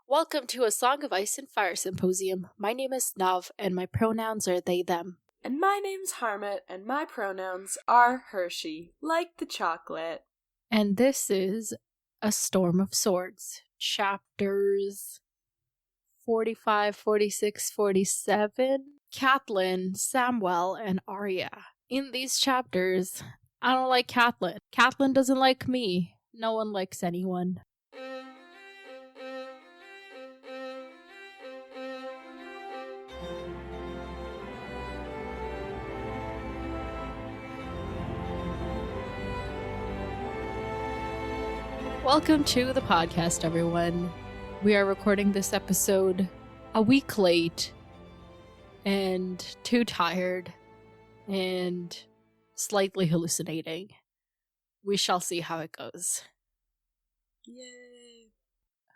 Welcome to a Song of Ice and Fire Symposium. My name is Nav, and my pronouns are they, them. And my name's Harmut, and my pronouns are Hershey, like the chocolate. And this is A Storm of Swords, chapters 45, 46, 47. Catelyn, Samwell, and Arya. In these chapters, I don't like Catelyn. Catelyn doesn't like me. No one likes anyone. Welcome to the podcast, everyone. We are recording this episode a week late and too tired and slightly hallucinating. We shall see how it goes. Yay.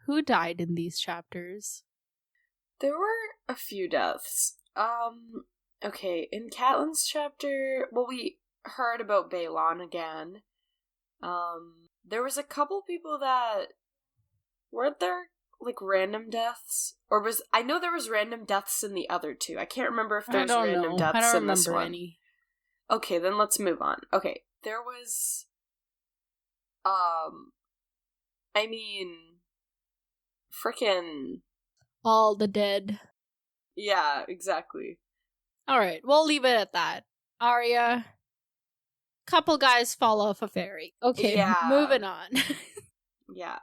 Who died in these chapters? There were a few deaths. Okay, in Catelyn's chapter, we heard about Balon again. There was a couple people that... Weren't there, random deaths? I know there was random deaths in the other two. I can't remember if there was random deaths in this one. I don't remember any. Okay, then let's move on. Okay, there was... frickin'... All the dead. Yeah, exactly. Alright, we'll leave it at that. Arya... Couple guys fall off a ferry. Okay, yeah. Moving on. Yeah.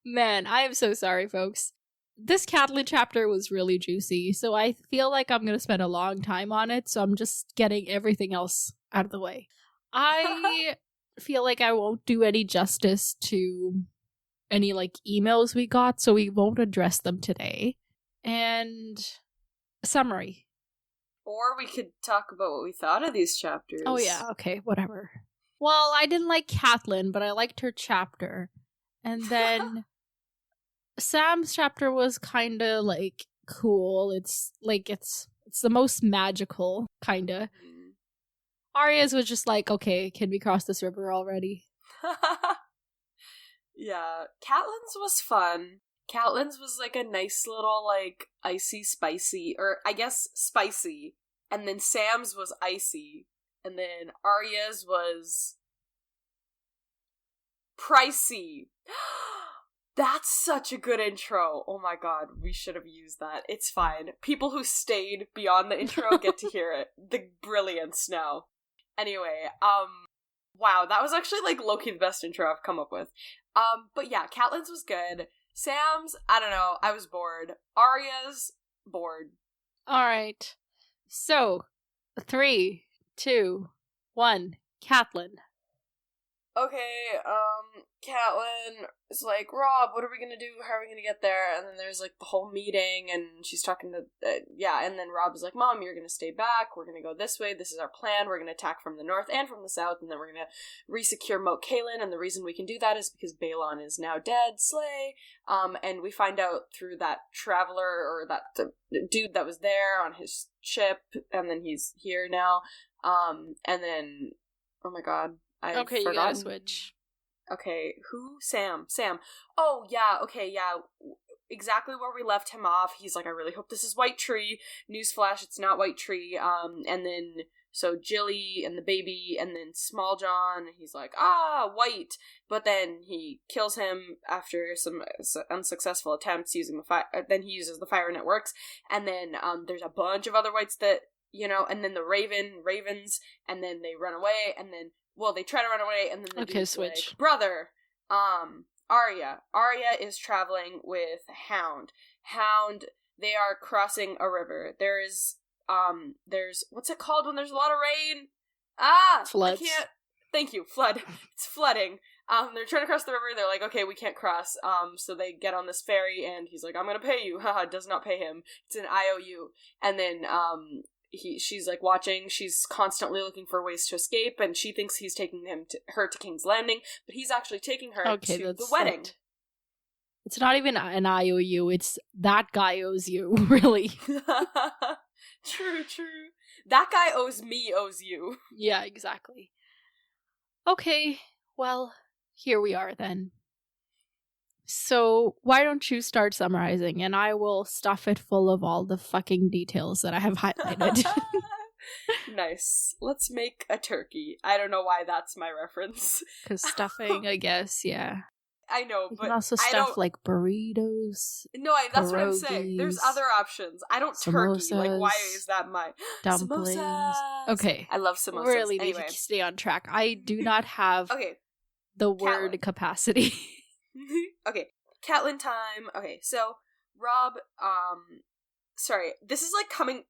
Man, I am so sorry, folks. This Catelyn chapter was really juicy, so I feel like I'm going to spend a long time on it, so I'm just getting everything else out of the way. I feel like I won't do any justice to any, emails we got, so we won't address them today. And summary. Or we could talk about what we thought of these chapters. Oh yeah, okay, whatever. Well, I didn't like Catelyn, but I liked her chapter. And then Sam's chapter was kind of cool. It's the most magical kind of. Arya's was just okay, can we cross this river already? Yeah, Catelyn's was fun. Catelyn's was a nice little icy spicy, or I guess spicy, and then Sam's was icy, and then Arya's was pricey. That's such a good intro. Oh my god, we should have used that. It's fine. People who stayed beyond the intro get to hear it. The brilliance now. Anyway, wow, that was actually low-key the best intro I've come up with. But yeah, Catelyn's was good. Sam's, I don't know, I was bored. Arya's, bored. Alright. So, 3, 2, 1, Catelyn. Okay, Catelyn is Rob, what are we gonna do? How are we gonna get there? And then there's the whole meeting, and she's talking to, and then Rob is Mom, you're gonna stay back, we're gonna go this way, this is our plan, we're gonna attack from the north and from the south, and then we're gonna re-secure Moat Cailin, and the reason we can do that is because Balon is now dead, slay, and we find out through that traveler, or the dude that was there on his ship, and then he's here now, and then, oh my god, Okay, you gotta switch. Okay, who? Sam. Oh, yeah, okay, yeah. Exactly where we left him off. He's I really hope this is White Tree. Newsflash, it's not White Tree. And then, so Jilly and the baby, and then Small John, he's white. But then he kills him after some unsuccessful attempts using the fire. Then he uses the fire and it works. And then, there's a bunch of other whites that, and then the ravens, and then they run away, and then they try to run away, and then the dude's switch. Brother, Arya is traveling with Hound, they are crossing a river. There's, what's it called when there's a lot of rain? Floods. Thank you, flood. It's flooding. They're trying to cross the river, they're okay, we can't cross, so they get on this ferry, and he's I'm gonna pay you, haha, does not pay him, it's an IOU, and then, she's watching, she's constantly looking for ways to escape, and she thinks he's taking her to King's Landing, but he's actually taking her to the wedding. It's not even an IOU, it's that guy owes you, really. True. That guy owes you. Yeah, exactly. Okay, well, here we are then. So why don't you start summarizing, and I will stuff it full of all the fucking details that I have highlighted. Nice. Let's make a turkey. I don't know why that's my reference. Because stuffing, I guess, yeah. I know, You but can also stuff like burritos. No, that's what I'm saying. There's other options. I don't turkey. Like, why is that my dumplings? Samosas. Okay, I love samosas. Really anyway. need to stay on track. I do not have the word Catelyn. capacity. Okay, Catelyn time. Okay, so Rob. Sorry, this is like coming.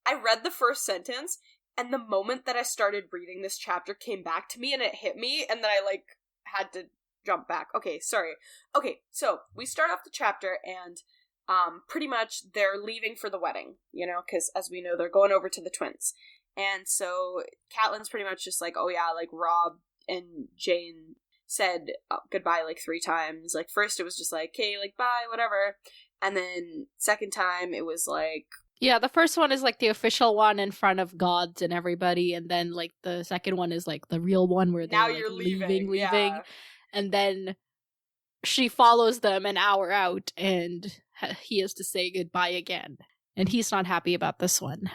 I read the first sentence, and the moment that I started reading this chapter came back to me, and it hit me, and then I like had to jump back. Okay, sorry. Okay, so we start off the chapter, and pretty much they're leaving for the wedding, you know, because as we know, they're going over to the twins. And so Catelyn's pretty much just like, oh yeah, like Rob and Jane said goodbye like 3 times. Like first it was just like, okay, like bye, whatever. And then second time it was like, yeah, the first one is like the official one in front of gods and everybody, and then like the second one is like the real one where they're now like, you're leaving. Yeah. And then she follows them an hour out, and he has to say goodbye again. And he's not happy about this one.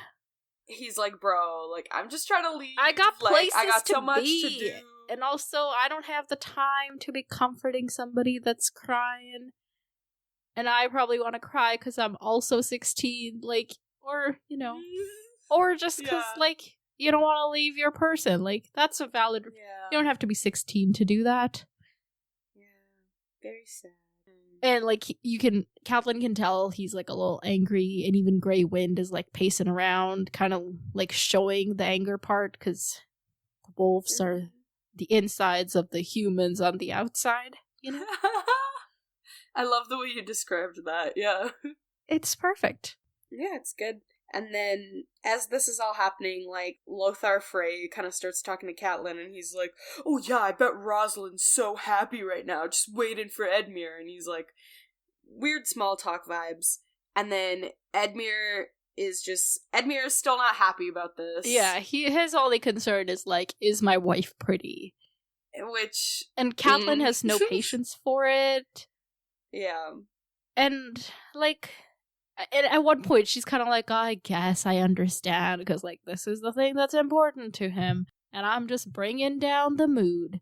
He's like, bro, like, I'm just trying to leave. I got places I got to so much be. to do. And also, I don't have the time to be comforting somebody that's crying. And I probably want to cry because I'm also 16. Like, or, you know, or just because, like, you don't want to leave your person. Like, that's a valid... Yeah. You don't have to be 16 to do that. Very sad. And, like, Catelyn can tell he's, like, a little angry, and even Grey Wind is, like, pacing around, kind of, like, showing the anger part, because the wolves are the insides of the humans on the outside, you know? I love the way you described that, yeah. It's perfect. Yeah, it's good. And then, as this is all happening, like, Lothar Frey kind of starts talking to Catelyn, and he's like, oh yeah, I bet Rosalind's so happy right now, just waiting for Edmure, and he's like, weird small talk vibes. And then Edmure is still not happy about this. Yeah, his only concern is, like, is my wife pretty? And Catelyn has no patience for it. Yeah. And, like... at one point, she's kind of like, oh, I guess I understand, because, like, this is the thing that's important to him, and I'm just bringing down the mood.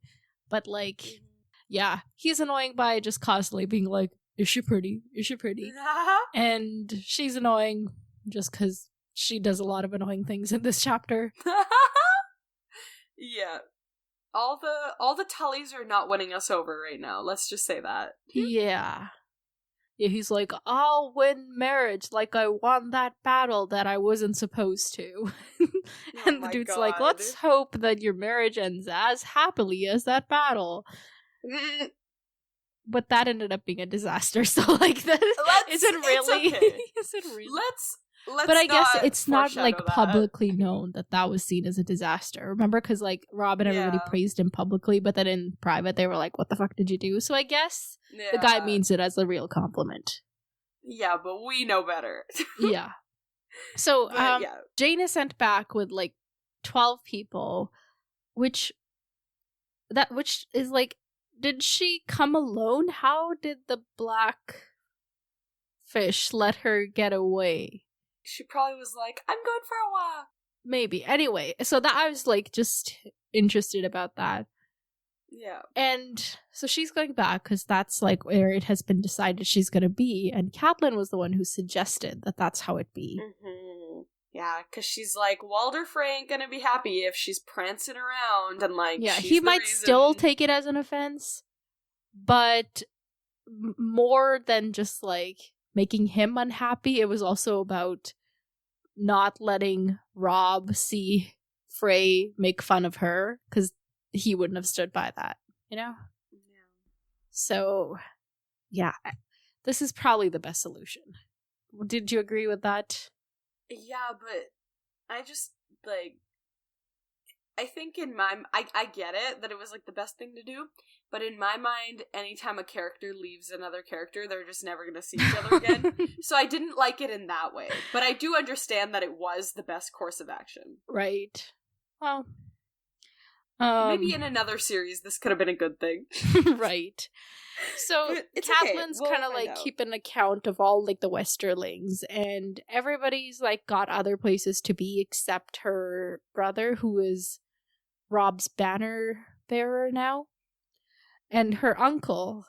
But, like, yeah, he's annoying by just constantly being like, is she pretty? Is she pretty? And she's annoying just because she does a lot of annoying things in this chapter. Yeah. All the Tullys are not winning us over right now, let's just say that. Yeah. Yeah, he's like, I'll win marriage like I won that battle that I wasn't supposed to. And the dude's like, let's hope that your marriage ends as happily as that battle. But that ended up being a disaster, so like that isn't really... Okay. Isn't really... Let's but I guess it's not like publicly known that was seen as a disaster. Remember, because like Rob and everybody praised him publicly, but then in private they were like, "What the fuck did you do?" So I guess the guy means it as a real compliment. Yeah, but we know better. Yeah. So Jane is sent back with like 12 people, which is like, did she come alone? How did the black fish let her get away? She probably was like, I'm going for a walk. Maybe. Anyway, so that I was like just interested about that. Yeah. And so she's going back because that's like where it has been decided she's going to be. And Catelyn was the one who suggested that that's how it be. Mm-hmm. Yeah, because she's like, Walder Frey ain't going to be happy if she's prancing around and like, yeah, he might still take it as an offense, but more than just like making him unhappy, it was also about not letting Rob see Frey make fun of her, because he wouldn't have stood by that, you know? Yeah. So, yeah, this is probably the best solution. Did you agree with that? Yeah, but I just, like, I think in my... I get it, that it was, like, the best thing to do, but in my mind, anytime a character leaves another character, they're just never gonna see each other again. So I didn't like it in that way. But I do understand that it was the best course of action. Right. Well, Maybe in another series this could have been a good thing. Right. So It's Catelyn's okay. kind of like keeping account of all like the Westerlings, and everybody's like got other places to be except her brother, who is Rob's banner bearer now, and her uncle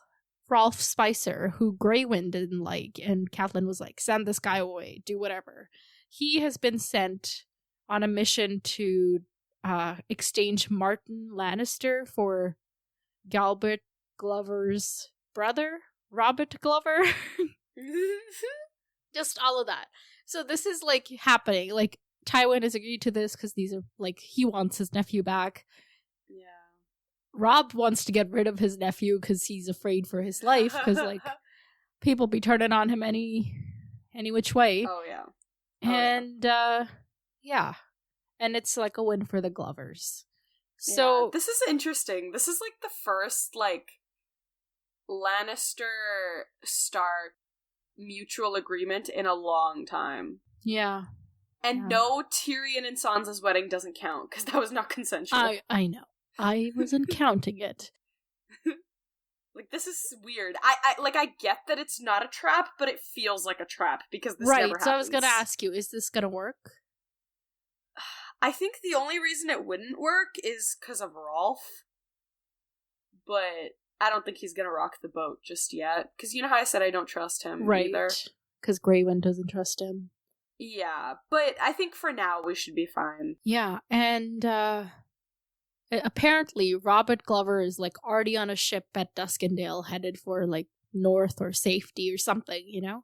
Rolf Spicer, who Greywind didn't like, and Catelyn was like, send this guy away, do whatever. He has been sent on a mission to exchange Martin Lannister for Galbert Glover's brother, Robert Glover. Just all of that. So this is like happening. Like Tywin has agreed to this because these are like, he wants his nephew back. Yeah. Rob wants to get rid of his nephew because he's afraid for his life, because like people be turning on him any which way. Oh yeah. And yeah. And it's like a win for the Glovers. So yeah, this is interesting. This is like the first like Lannister Stark mutual agreement in a long time. Yeah. And no, Tyrion and Sansa's wedding doesn't count because that was not consensual. I know. I wasn't counting it. Like, this is weird. I get that it's not a trap, but it feels like a trap because this never happens. So I was gonna ask you, is this gonna work? I think the only reason it wouldn't work is because of Rolf. But I don't think he's gonna rock the boat just yet. Because you know how I said I don't trust him either? Because Greywind doesn't trust him. Yeah, but I think for now we should be fine. Yeah, and apparently Robert Glover is like already on a ship at Duskendale headed for like north or safety or something, you know?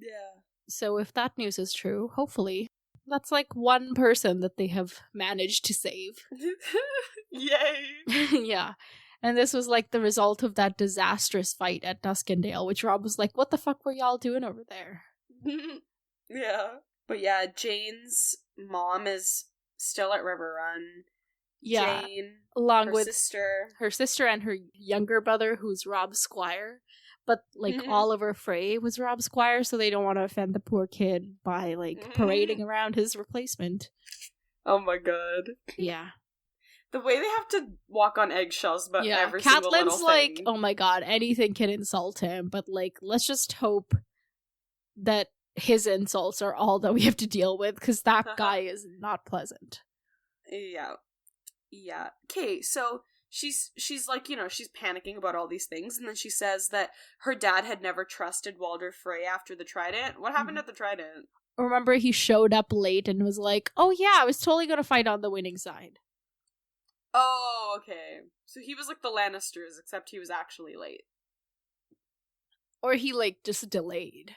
Yeah. So if that news is true, hopefully that's like one person that they have managed to save. Yay! Yeah. And this was like the result of that disastrous fight at Duskendale, which Rob was like, what the fuck were y'all doing over there? Yeah. But yeah, Jane's mom is still at River Run. Yeah. Jane, along her with sister. Her sister and her younger brother, who's Rob Squire. But like Oliver Frey was Rob Squire, so they don't want to offend the poor kid by like parading around his replacement. Oh my god. Yeah. The way they have to walk on eggshells about every single little thing. like, oh my god, anything can insult him, but like, let's just hope that his insults are all that we have to deal with, because that guy is not pleasant. Yeah. Yeah. Okay, so she's like, you know, she's panicking about all these things, and then she says that her dad had never trusted Walder Frey after the Trident. What happened at the Trident? Remember, he showed up late and was like, oh yeah, I was totally gonna fight on the winning side. Oh, okay. So he was like the Lannisters, except he was actually late. Or he like just delayed.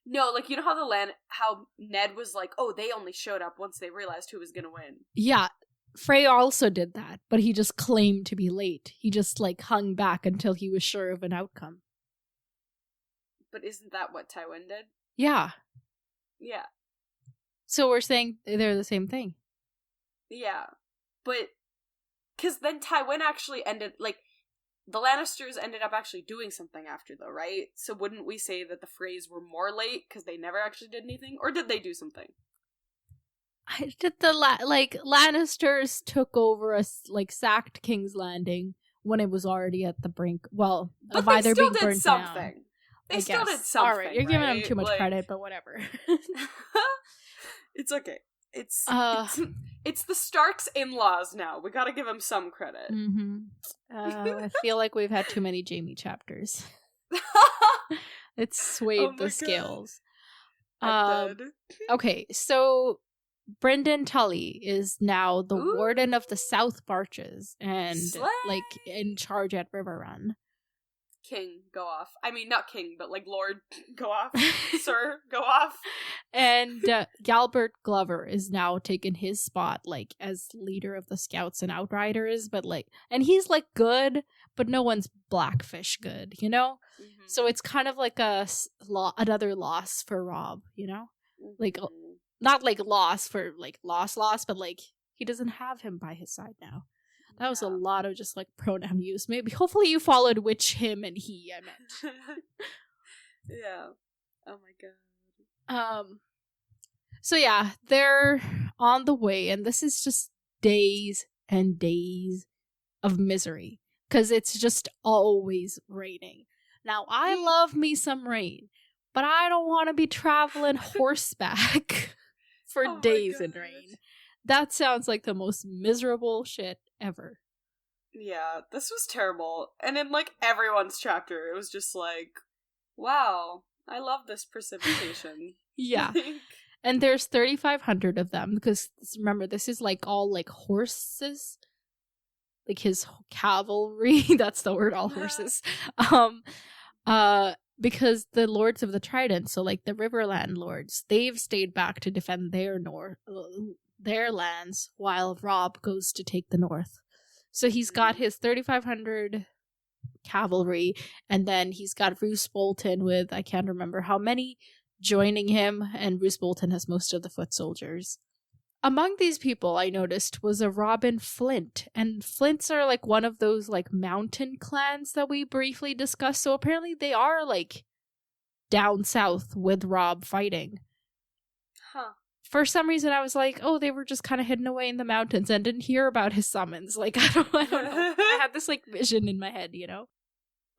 No, like, you know how Ned was like, oh, they only showed up once they realized who was gonna win. Yeah, Frey also did that, but he just claimed to be late. He just like hung back until he was sure of an outcome. But isn't that what Tywin did? Yeah. Yeah. So we're saying they're the same thing. Yeah. But, because then Tywin actually ended, like, the Lannisters ended up actually doing something after, though, right? So wouldn't we say that the Freys were more late because they never actually did anything? Or did they do something? Did the Lannisters took over sacked King's Landing when it was already at the brink? Well, but of either being burnt something. Down. They still did something. All right, you're giving them too much credit, but whatever. It's okay. It's the Starks' in-laws now. We gotta give them some credit. Mm-hmm. I feel like we've had too many Jaime chapters. It's swayed the scales. Okay, so Brynden Tully is now the warden of the South Marches and like in charge at Riverrun. King, go off. I mean, not king, but like Lord, go off. Sir, go off. And Galbert Glover is now taking his spot, like, as leader of the Scouts and Outriders, but like, and he's like good, but no one's Blackfish good, you know? Mm-hmm. So it's kind of like another loss for Rob, you know? Mm-hmm. Like, not like loss for like loss, but like, he doesn't have him by his side now. That was a lot of just like pronoun use. Maybe, hopefully you followed which him and he I meant. Yeah. Oh my god. So yeah, they're on the way, and this is just days and days of misery because it's just always raining. Now, I love me some rain, but I don't want to be traveling horseback for days in rain. That sounds like the most miserable shit ever. Yeah, this was terrible. And in, like, everyone's chapter, it was just like, wow, I love this precipitation. Yeah. And there's 3,500 of them, because remember, this is, like, all, like, horses. Like, his cavalry. That's the word, all horses. Because the Lords of the Trident, so, like, the Riverland Lords, they've stayed back to defend their lands, while Robb goes to take the north. So he's got his 3,500 cavalry, and then he's got Roose Bolton with, I can't remember how many, joining him, and Roose Bolton has most of the foot soldiers. Among these people, I noticed, was a Robin Flint, and Flints are, like, one of those, like, mountain clans that we briefly discussed, so apparently they are, like, down south with Robb fighting. Huh. For some reason, I was like, oh, they were just kind of hidden away in the mountains and didn't hear about his summons. Like, I don't know. I had this, like, vision in my head, you know?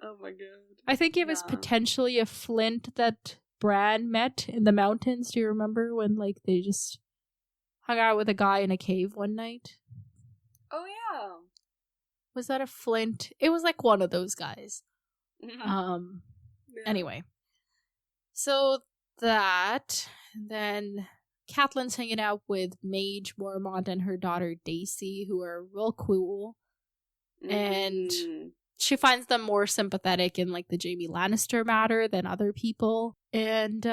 Oh my god. I think it was potentially a Flint that Bran met in the mountains. Do you remember when, like, they just hung out with a guy in a cave one night? Oh, yeah. Was that a Flint? It was, like, one of those guys. Anyway. So that, then Catelyn's hanging out with Mage Mormont and her daughter Daisy, who are real cool. And she finds them more sympathetic in, like, the Jaime Lannister matter than other people. And,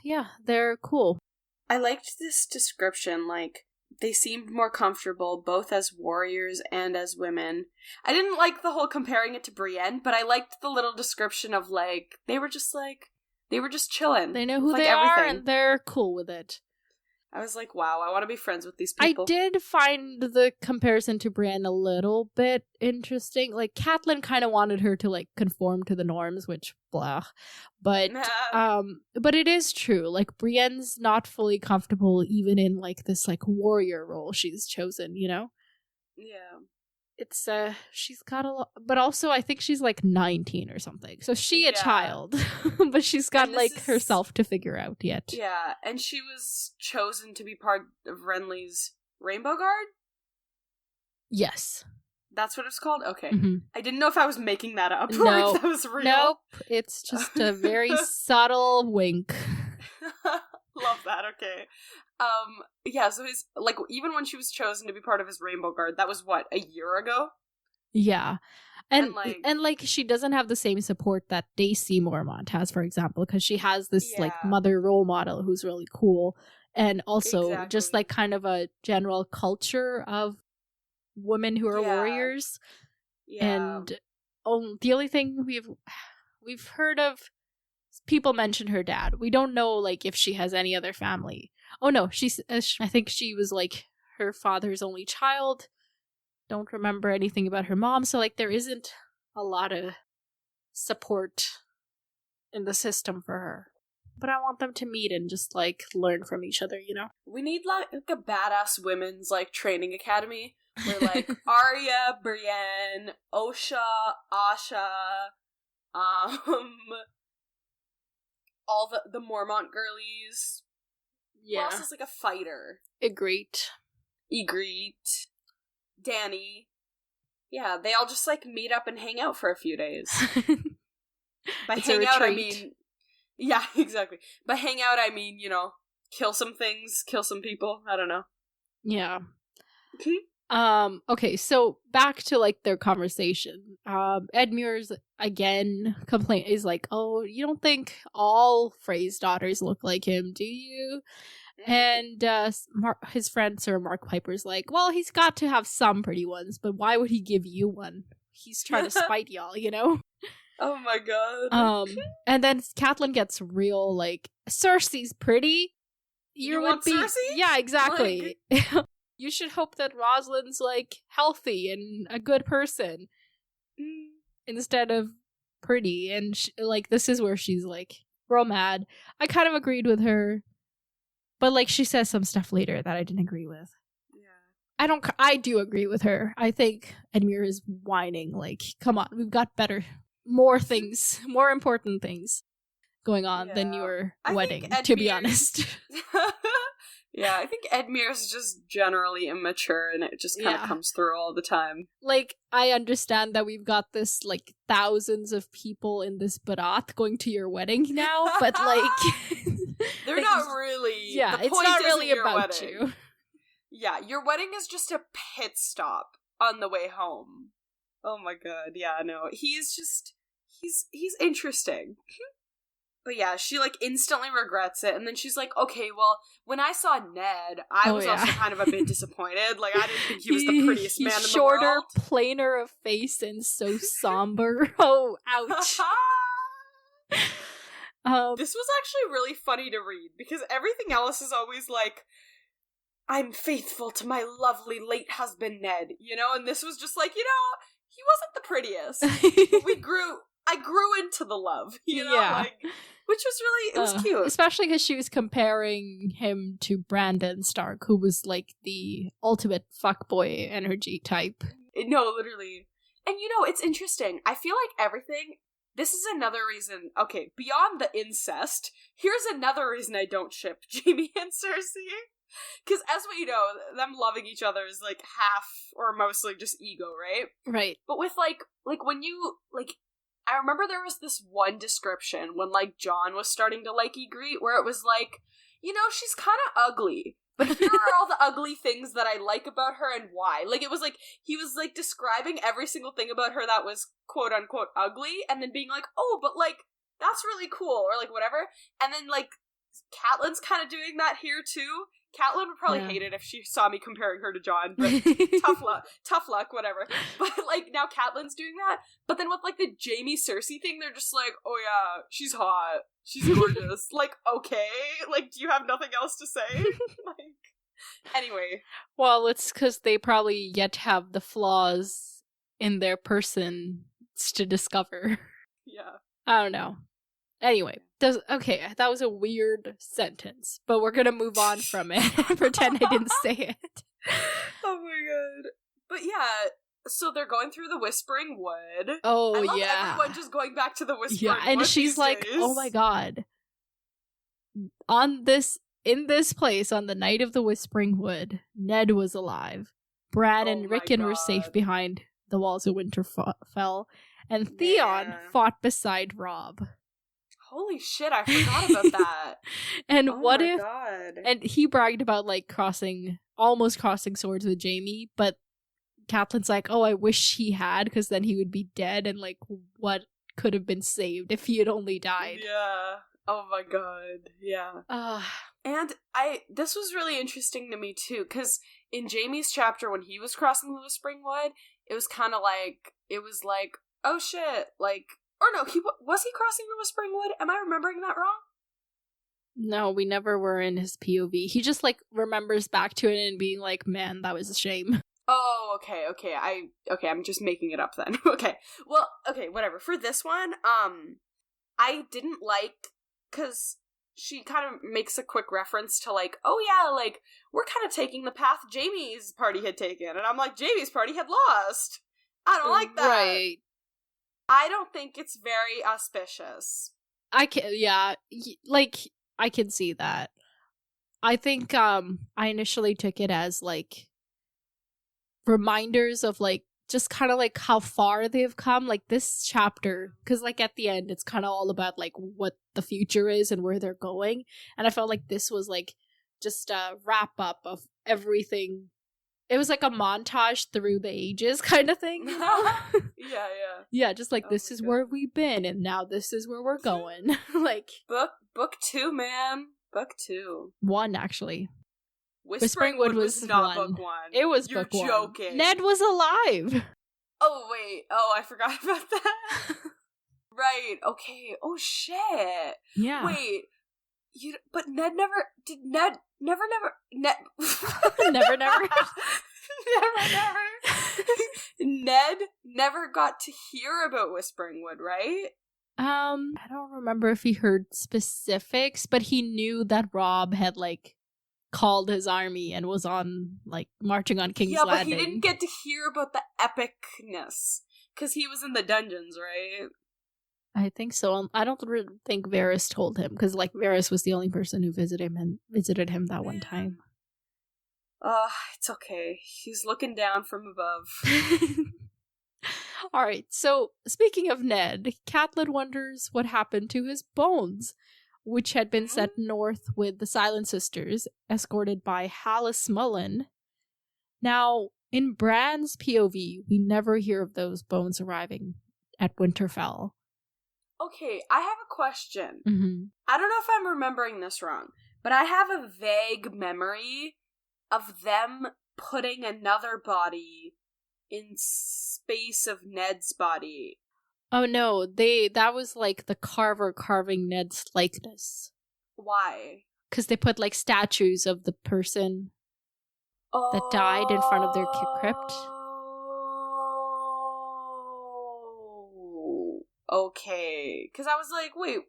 yeah, they're cool. I liked this description, like, they seemed more comfortable both as warriors and as women. I didn't like the whole comparing it to Brienne, but I liked the little description of, like, they were just chilling. They know who they are, and they're cool with it. I was like, wow, I want to be friends with these people. I did find the comparison to Brienne a little bit interesting. Like, Catelyn kind of wanted her to, like, conform to the norms, which, blah. But it is true. Like, Brienne's not fully comfortable even in, like, this, like, warrior role she's chosen, you know? Yeah. It's, she's got a lot, but also I think she's, like, 19 or something. So she a child, but she's got, like, herself to figure out yet. Yeah, and she was chosen to be part of Renly's Rainbow Guard? Yes. That's what it's called? Okay. Mm-hmm. I didn't know if I was making that up or if that was real. Nope. It's just a very subtle wink. Love that, okay. Yeah, so his, like, even when she was chosen to be part of his Rainbow Guard, that was, what, a year ago? Yeah. And like, she doesn't have the same support that Daisy Mormont has, for example, because she has this, like, mother role model who's really cool. And also just, like, kind of a general culture of women who are warriors. Yeah. And the only thing we've heard of, people mention her dad. We don't know, like, if she has any other family. Oh no, I think she was, like, her father's only child. Don't remember anything about her mom, so, like, there isn't a lot of support in the system for her. But I want them to meet and just, like, learn from each other, you know? We need, like, a badass women's, like, training academy where, like, Arya, Brienne, Osha, Asha, all the Mormont girlies. Yeah. Who else is, like, a fighter? Ygritte, Dany. Yeah, they all just, like, meet up and hang out for a few days. By hang out, I mean... Yeah, exactly. By hang out, I mean, you know, kill some things, kill some people. I don't know. Yeah. Okay, so back to, like, their conversation. Edmure's, again, complaint is like, oh, you don't think all Frey's daughters look like him, do you? And his friend Sir Mark Piper's like, well, he's got to have some pretty ones, but why would he give you one? He's trying to spite y'all, you know? Oh my god. And then Catelyn gets real, like, Cersei's pretty. You want Cersei? Yeah, exactly. Like... You should hope that Rosalind's, like, healthy and a good person instead of pretty. And, like, this is where she's, like, real mad. I kind of agreed with her. But, like, she says some stuff later that I didn't agree with. I do agree with her. I think Edmure is whining, like, come on, we've got more things, more important things going on than your wedding, to be honest. Yeah, I think Edmure's just generally immature, and it just kind of comes through all the time. Like, I understand that we've got this, like, thousands of people in this barat going to your wedding now, but, like... They're not really... Yeah, it's not really about you. Yeah, your wedding is just a pit stop on the way home. Oh my god, yeah, no. He's interesting. But yeah, she, like, instantly regrets it, and then she's like, okay, well, when I saw Ned, I was also kind of a bit disappointed. Like, I didn't think he was the prettiest man in the world. Shorter, plainer of face, and so somber. Oh, ouch. This was actually really funny to read, because everything else is always like, I'm faithful to my lovely late husband, Ned, you know? And this was just like, you know, he wasn't the prettiest. But I grew into the love, you know? Yeah. Like, which was really, it was cute. Especially because she was comparing him to Brandon Stark, who was, like, the ultimate fuckboy energy type. No, literally. And, you know, it's interesting. I feel like this is another reason, okay, beyond the incest, here's another reason I don't ship Jaime and Cersei. Because as we know, them loving each other is, like, half or mostly just ego, right? Right. But with, like when you, like, I remember there was this one description when, like, Jon was starting to like Ygritte, where it was like, you know, she's kind of ugly, but here are all the ugly things that I like about her and why. Like, it was like, he was, like, describing every single thing about her that was quote-unquote ugly, and then being like, oh, but, like, that's really cool, or, like, whatever. And then, like, Catelyn's kind of doing that here, too. Catelyn would probably hate it if she saw me comparing her to Jon, but tough luck, whatever. But, like, now Catelyn's doing that. But then with, like, the Jaime Cersei thing, they're just like, oh yeah, she's hot, she's gorgeous. Like, okay, like, do you have nothing else to say? Like, anyway. Well, it's because they probably yet have the flaws in their person to discover. Yeah. I don't know. Anyway, okay, that was a weird sentence, but we're gonna move on from it and pretend I didn't say it. Oh my god. But yeah, so they're going through the Whispering Wood. Oh, I love yeah. everyone just going back to the Whispering Wood. Yeah, and she's like, days. oh my god. In this place, on the night of the Whispering Wood, Ned was alive. Bran and Rickon were safe behind the walls of Winterfell, and Theon fought beside Robb. Holy shit, I forgot about that. And what if... God. And he bragged about, like, almost crossing swords with Jaime, but Catelyn's like, oh, I wish he had, because then he would be dead, and, like, what could have been saved if he had only died? Yeah. Oh my god. Yeah. And this was really interesting to me, too, because in Jaime's chapter, when he was crossing the Whispering Wood, it was kind of like, oh shit, like... Or no, was he crossing the Whispering Wood? Am I remembering that wrong? No, we never were in his POV. He just, like, remembers back to it and being like, man, that was a shame. Oh, okay, I'm just making it up then. Okay, well, okay, whatever. For this one, I didn't like, because she kind of makes a quick reference to, like, oh yeah, like, we're kind of taking the path Jaime's party had taken, and I'm like, Jaime's party had lost. I don't like that. Right. I don't think it's very auspicious. I can see that. I think, I initially took it as, like, reminders of, like, just kind of, like, how far they've come, like, this chapter, because, like, at the end, it's kind of all about, like, what the future is and where they're going, and I felt like this was, like, just a wrap-up of everything. It was like a montage through the ages kind of thing, you know? Yeah. Yeah, just like, this is where we've been, and now this is where we're going. Like... Book 2, man. Book 2. 1, actually. Whispering Wood was not book 1. It was You're book 1. You're joking. Ned was alive! Oh, wait. Oh, I forgot about that. Right. Okay. Oh, shit. Yeah. Wait. But Ned never... Did Ned... Never... Ned... never. Ned never got to hear about Whispering Wood, right? I don't remember if he heard specifics, but he knew that Robb had, like, called his army and was on, like, marching on King's Landing. Yeah, but he didn't get to hear about the epicness, because he was in the dungeons, right? I think so. I don't really think Varys told him, because, like, Varys was the only person who visited him that one time. It's okay. He's looking down from above. Alright, so, speaking of Ned, Catelyn wonders what happened to his bones, which had been sent north with the Silent Sisters, escorted by Hallis Mullen. Now, in Bran's POV, we never hear of those bones arriving at Winterfell. Okay, I have a question. Mm-hmm. I don't know if I'm remembering this wrong, but I have a vague memory of them putting another body in space of Ned's body. Oh no, that was like the carver carving Ned's likeness. Why? Because they put like statues of the person that died in front of their crypt. Okay. Because I was like, wait,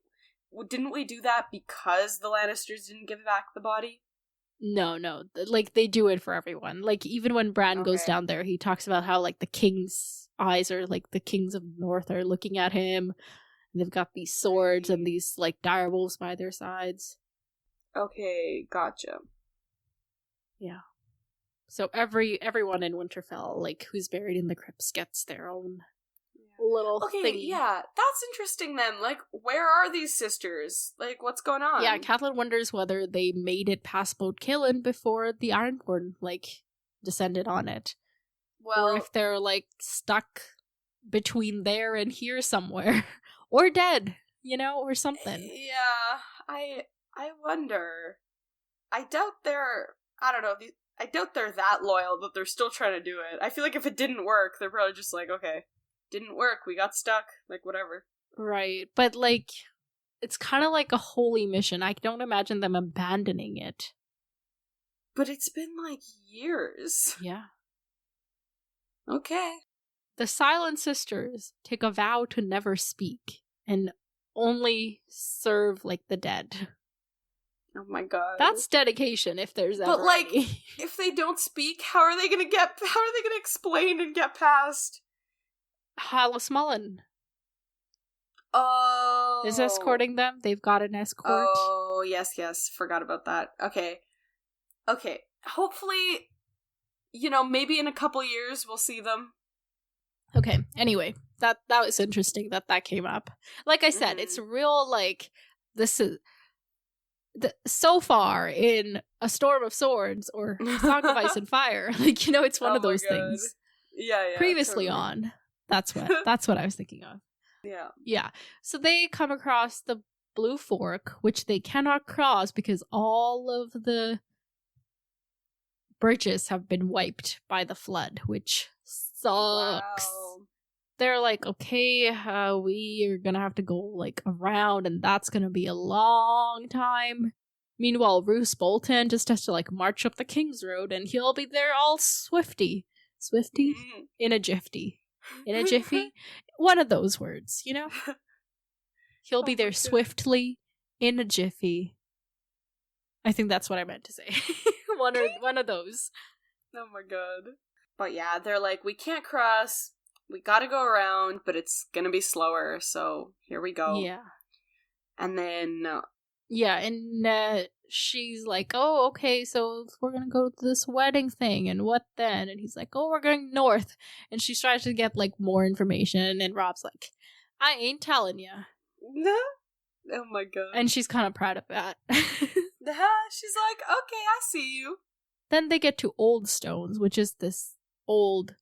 didn't we do that because the Lannisters didn't give back the body? No, like they do it for everyone. Like even when Bran goes down there, he talks about how like the king's eyes are like the kings of the north are looking at him. And they've got these swords and these like direwolves by their sides. Okay, gotcha. Yeah. So everyone in Winterfell, like who's buried in the crypts, gets their own little thing. Yeah, that's interesting then. Like, where are these sisters? Like, what's going on? Yeah, Catelyn wonders whether they made it past Moat Cailin before the Ironborn, like, descended on it. Well, or if they're, like, stuck between there and here somewhere. Or dead, you know, or something. Yeah, I wonder. I doubt they're, I don't know, I doubt they're that loyal that they're still trying to do it. I feel like if it didn't work, they're probably just like, okay, didn't work, we got stuck, like, whatever. Right, but, like, it's kind of like a holy mission. I don't imagine them abandoning it. But it's been, like, years. Yeah. Okay. The Silent Sisters take a vow to never speak and only serve, like, the dead. Oh my god. That's dedication if there's ever But, like, any. if they don't speak, how are they gonna explain and get past? Hallis Mullen Oh. is escorting them. They've got an escort. Oh, yes. Forgot about that. Okay. Hopefully, maybe in a couple years we'll see them. Okay, anyway, that was interesting that came up. Like I said, it's real, like, this is... so far in A Storm of Swords or Song of Ice and Fire, like, it's one of those things. Yeah. Previously totally. On. That's what I was thinking of. Yeah. So they come across the Blue Fork, which they cannot cross because all of the bridges have been wiped by the flood, which sucks. Wow. They're like, okay, we are gonna have to go, like, around, and that's gonna be a long time. Meanwhile, Roose Bolton just has to, like, march up the King's Road, and he'll be there all swifty. Swifty? In a jifty. In a jiffy? One of those words, He'll be there swiftly, in a jiffy. I think that's what I meant to say. one of those. Oh my god. But yeah, they're like, we can't cross... We gotta go around, but it's gonna be slower, so here we go. Yeah. And then... Yeah, and she's like, oh, okay, so we're gonna go to this wedding thing, and what then? And he's like, oh, we're going north. And she tries to get, like, more information, and Rob's like, I ain't telling ya. Oh my god. And she's kind of proud of that. She's like, okay, I see you. Then they get to Old Stones, which is this old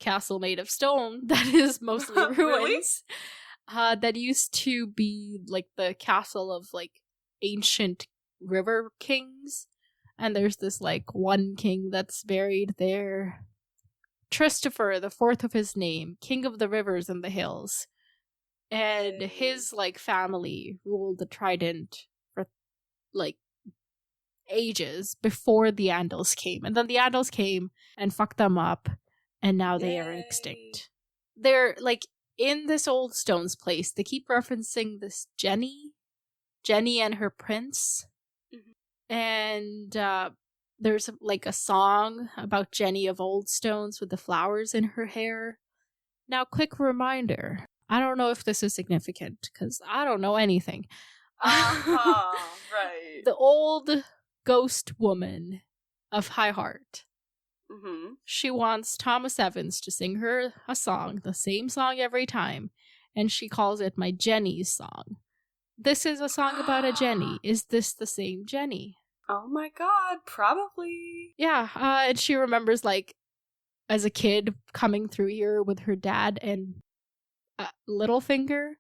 castle made of stone that is mostly ruins. Really? That used to be, like, the castle of, like, ancient river kings. And there's this, like, one king that's buried there. Christopher, the fourth of his name, king of the rivers and the hills. And his, like, family ruled the Trident for, like, ages before the Andals came. And then the Andals came and fucked them up. And now they are extinct. They're, like, in this Old Stones place, they keep referencing this Jenny and her prince. And there's like a song about Jenny of Oldstones with the flowers in her hair. Now, quick reminder. I don't know if this is significant, because I don't know anything. Right. The old ghost woman of High Heart. Mm-hmm. She wants Thomas Evans to sing her a song, the same song every time, and she calls it My Jenny's Song. This is a song about a Jenny. Is this the same Jenny? Oh my god, probably. Yeah, and she remembers, like, as a kid coming through here with her dad and Littlefinger,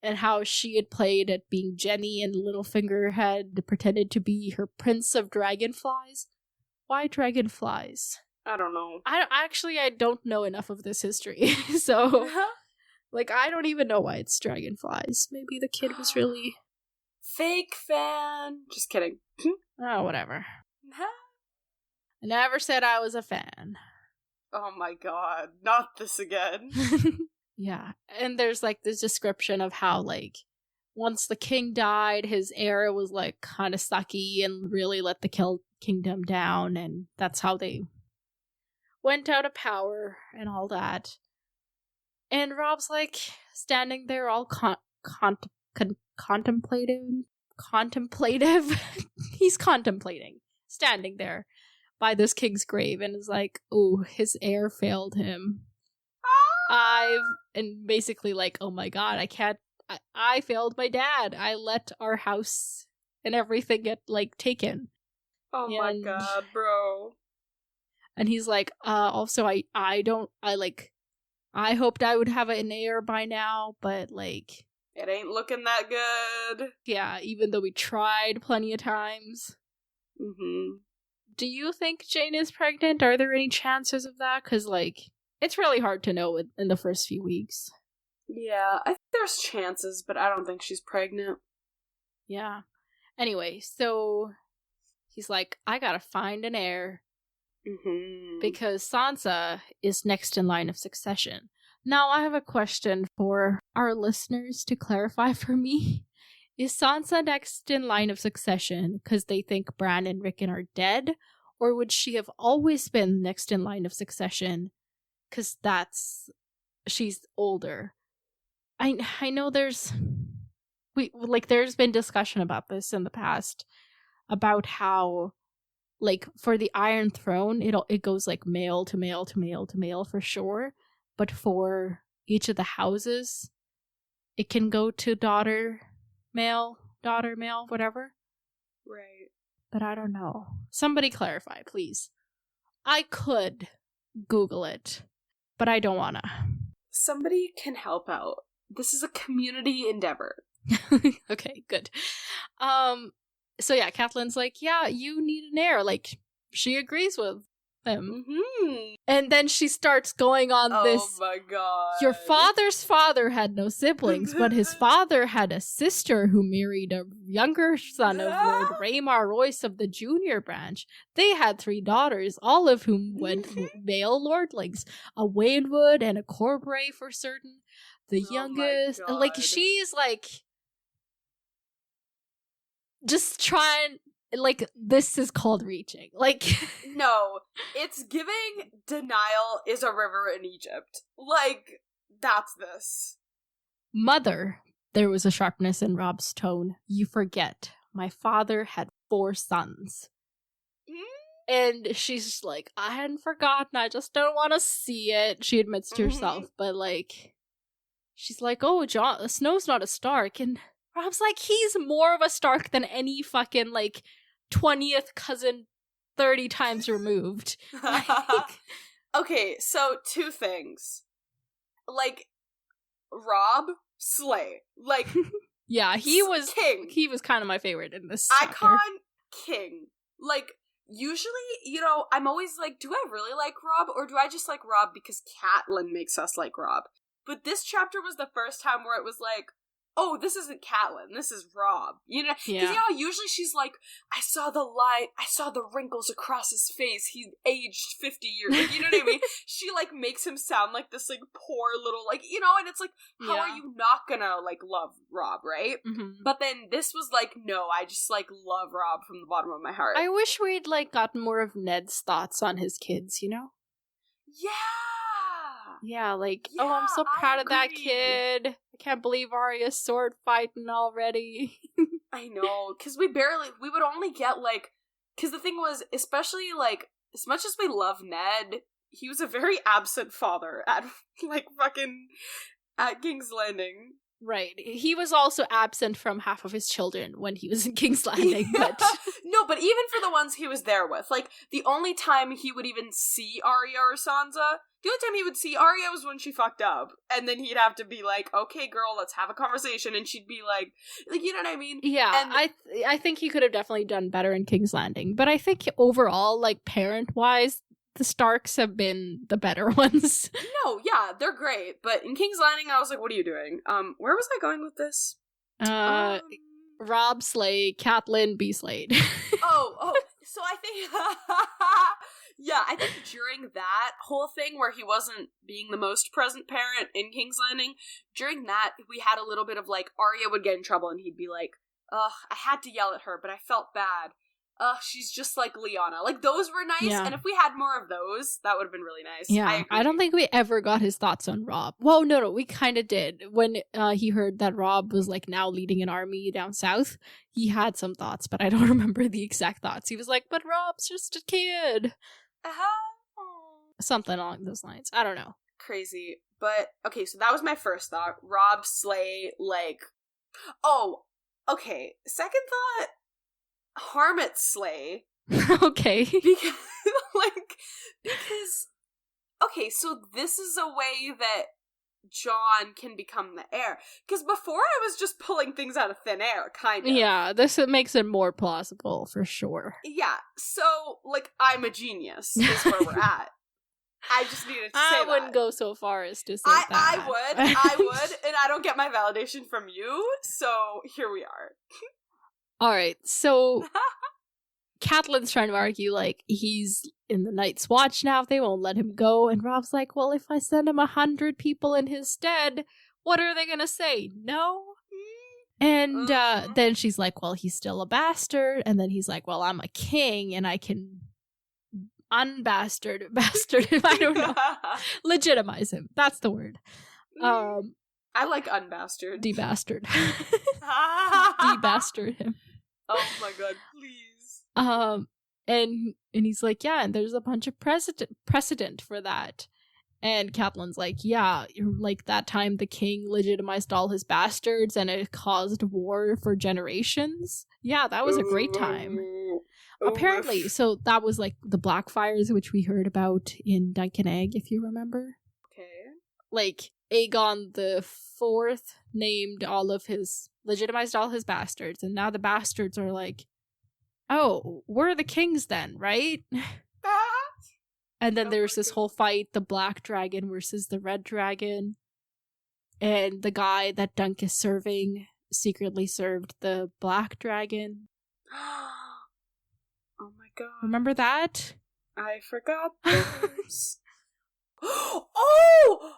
and how she had played at being Jenny and Littlefinger had pretended to be her prince of dragonflies. Why dragonflies? I don't know. I don't know enough of this history, so like I don't even know why it's dragonflies. Maybe the kid was really fake fan. Just kidding. Oh, whatever. I never said I was a fan. Oh my god, not this again. Yeah, and there's like this description of how like once the king died, his heir was like kind of sucky and really let the kingdom down, and that's how they went out of power and all that. And Rob's like standing there all contemplative. He's contemplating, standing there by this king's grave, and is like, "Oh, his heir failed him. And basically like, oh my god, I failed my dad. I let our house and everything get like taken." Oh my god, bro. And he's like, also I hoped I would have an heir by now, but like it ain't looking that good. Yeah, even though we tried plenty of times. Mm-hmm. Do you think Jane is pregnant? Are there any chances of that? Because like it's really hard to know in the first few weeks. Yeah, I think there's chances, but I don't think she's pregnant. Yeah. Anyway, so he's like, I gotta find an heir. Mm-hmm. Because Sansa is next in line of succession. Now, I have a question for our listeners to clarify for me. Is Sansa next in line of succession because they think Bran and Rickon are dead? Or would she have always been next in line of succession because she's older? I know there's been discussion about this in the past about how like for the Iron Throne it goes like male to male to male to male for sure, but for each of the houses it can go to daughter male, whatever. Right. But I don't know. Somebody clarify, please. I could Google it, but I don't wanna. Somebody can help out. This is a community endeavor. Okay, good. So yeah, Catelyn's like, yeah, you need an heir. Like, she agrees with him. Mm-hmm. And then she starts going on this. Oh my god. Your father's father had no siblings, but his father had a sister who married a younger son of Lord Rhaemar Royce of the junior branch. They had 3 daughters, all of whom went male lordlings. A Waynwood and a Corbray for certain. The youngest. Like, she's like just trying, like, this is called reaching. Like, no, it's giving denial is a river in Egypt. Like, that's this. Mother, there was a sharpness in Rob's tone. You forget, my father had 4 sons. And she's just like, I hadn't forgotten, I just don't want to see it, she admits to herself. But, like, she's like, oh, Jon Snow's not a Stark, and Rob's like, he's more of a Stark than any fucking, like, 20th cousin 30 times removed. Like, okay, so 2 things. Like, Rob, slay. Like, yeah, he was king. He was kind of my favorite in this Icon chapter. King. Like, usually, you know, I'm always like, do I really like Rob, or do I just like Rob because Catelyn makes us like Rob? But this chapter was the first time where it was like, oh, this isn't Catelyn, this is Rob. You know, because Yeah. Usually she's like, I saw the wrinkles across his face. He aged 50 years. Like, you know what I mean? She like makes him sound like this like poor little like, you know, and it's like, how are you not gonna like love Rob, right? Mm-hmm. But then this was like, no, I just like love Rob from the bottom of my heart. I wish we'd like gotten more of Ned's thoughts on his kids, you know? Yeah. Yeah, like, oh, I'm so proud of that kid. I can't believe Arya's sword fighting already. I know, because we would only get, like, because the thing was, especially, like, as much as we love Ned, he was a very absent father at, like, fucking, at King's Landing. Right. He was also absent from half of his children when he was in King's Landing, but... No, but even for the ones he was there with, like, the only time he would even see Arya or Sansa, the only time he would see Arya was when she fucked up, and then he'd have to be like, okay, girl, let's have a conversation, and she'd be like, you know what I mean? Yeah, and I think he could have definitely done better in King's Landing, but I think overall, like, parent-wise, the Starks have been the better ones. No, yeah, they're great, but in King's Landing, I was like, what are you doing? Where was I going with this? Rob slay, Catelyn be slayed. So I think, yeah, I think during that whole thing where he wasn't being the most present parent in King's Landing, during that, we had a little bit of, like, Arya would get in trouble and he'd be like, ugh, I had to yell at her, but I felt bad. Ugh, she's just like Lyanna. Like, those were nice, and if we had more of those, that would have been really nice. Yeah, I don't think we ever got his thoughts on Rob. Well, no, we kind of did. When he heard that Rob was, like, now leading an army down south, he had some thoughts, but I don't remember the exact thoughts. He was like, but Rob's just a kid. Something along those lines. I don't know. Crazy. But, okay, so that was my first thought. Rob slay, like... Oh, okay. Second thought... Harmit slay. Okay. Because okay, so this is a way that Jon can become the heir. Because before I was just pulling things out of thin air, kind of. Yeah, this makes it more plausible for sure. Yeah, so like I'm a genius is where we're at. I just needed to say that. I wouldn't go so far as to say that. I would, and I don't get my validation from you, so here we are. Alright, so Catelyn's trying to argue, like, he's in the Night's Watch now, they won't let him go, and Rob's like, well, if I send him 100 people in his stead, what are they gonna say? No? And then she's like, well, he's still a bastard, and then he's like, well, I'm a king, and I can bastard him, I don't know. Legitimize him, that's the word. I like unbastard. Debastard. Debastard him. Oh my god, please. And he's like, yeah, and there's a bunch of precedent for that. And Catelyn's like, yeah, like that time the king legitimized all his bastards and it caused war for generations. Yeah, that was a great time. Apparently, so that was like the Blackfires, which we heard about in Dunk and Egg, if you remember. Okay. Like, Aegon the Fourth legitimized all his bastards, and now the bastards are like, oh, we're the kings then, right? And then there's this whole fight, the black dragon versus the red dragon, and the guy that Dunk is serving secretly served the black dragon. Oh my god. Remember that? I forgot those. Oh!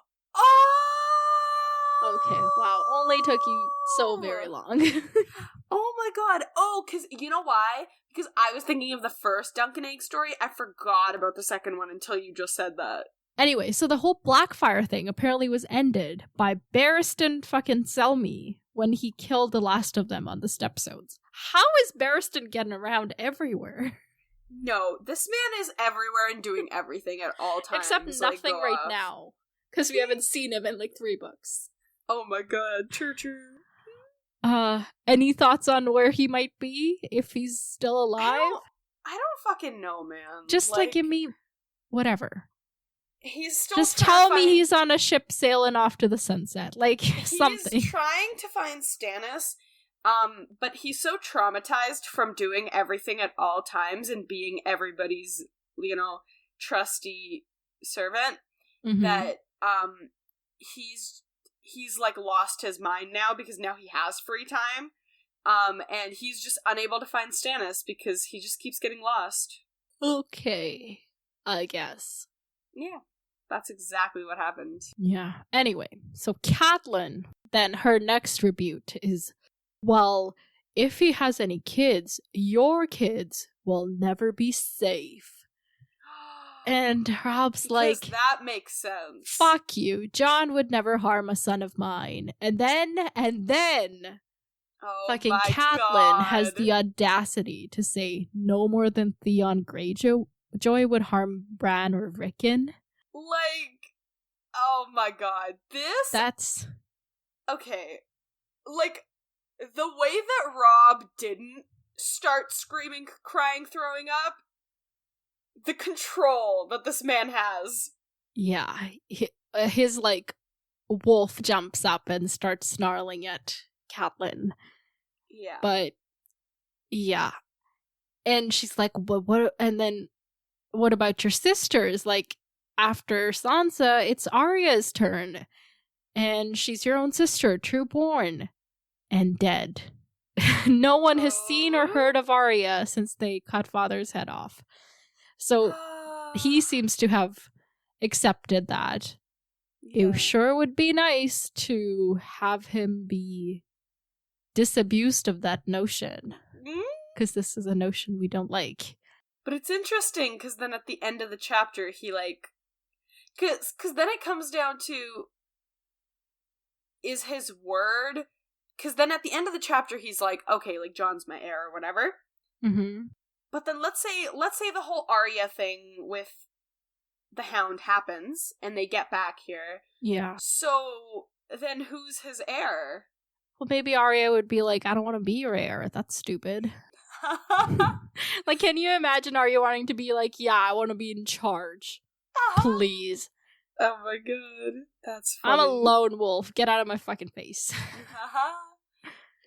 Okay, wow. Only took you so very long. Oh my god. Oh, because you know why? Because I was thinking of the first Dunk and Egg story. I forgot about the second one until you just said that. Anyway, so the whole Blackfire thing apparently was ended by Barristan fucking Selmy when he killed the last of them on the Stepstones. How is Barristan getting around everywhere? No, this man is everywhere and doing everything at all times. Except nothing right now. Because we haven't seen him in like 3 books. Oh my god, true. Any thoughts on where he might be if he's still alive? I don't fucking know, man. Just like give me whatever. He's still just tell me he's on a ship sailing off to the sunset, like something. He's trying to find Stannis, but he's so traumatized from doing everything at all times and being everybody's, trusty servant that he's, like, lost his mind now because now he has free time. And he's just unable to find Stannis because he just keeps getting lost. Okay, I guess. Yeah, that's exactly what happened. Yeah. Anyway, so Catelyn, then her next rebuke is, well, if he has any kids, your kids will never be safe. And Rob's because like, that makes sense. Fuck you. Jon would never harm a son of mine. And then, fucking Catelyn has the audacity to say no more than Theon Greyjoy would harm Bran or Rickon. Like, oh my god. That's... Okay. Like, the way that Rob didn't start screaming, crying, throwing up, the control that this man has. Yeah. His, like, wolf jumps up and starts snarling at Catelyn. Yeah. But, yeah. And she's like, what? And then, what about your sisters? Like, after Sansa, it's Arya's turn. And she's your own sister, true born. And dead. No one has seen or heard of Arya since they cut Father's head off. So he seems to have accepted that. Yeah. It sure would be nice to have him be disabused of that notion. Because this is a notion we don't like. But it's interesting, because then at the end of the chapter, he, like... Because then it comes down to... Is his word... Because then at the end of the chapter, he's like, okay, like, Jon's my heir or whatever. Mm-hmm. But then let's say the whole Arya thing with the Hound happens, and they get back here. Yeah. So, then who's his heir? Well, maybe Arya would be like, I don't want to be your heir. That's stupid. Like, can you imagine Arya wanting to be like, yeah, I want to be in charge. Please. Oh my god. That's funny. I'm a lone wolf. Get out of my fucking face.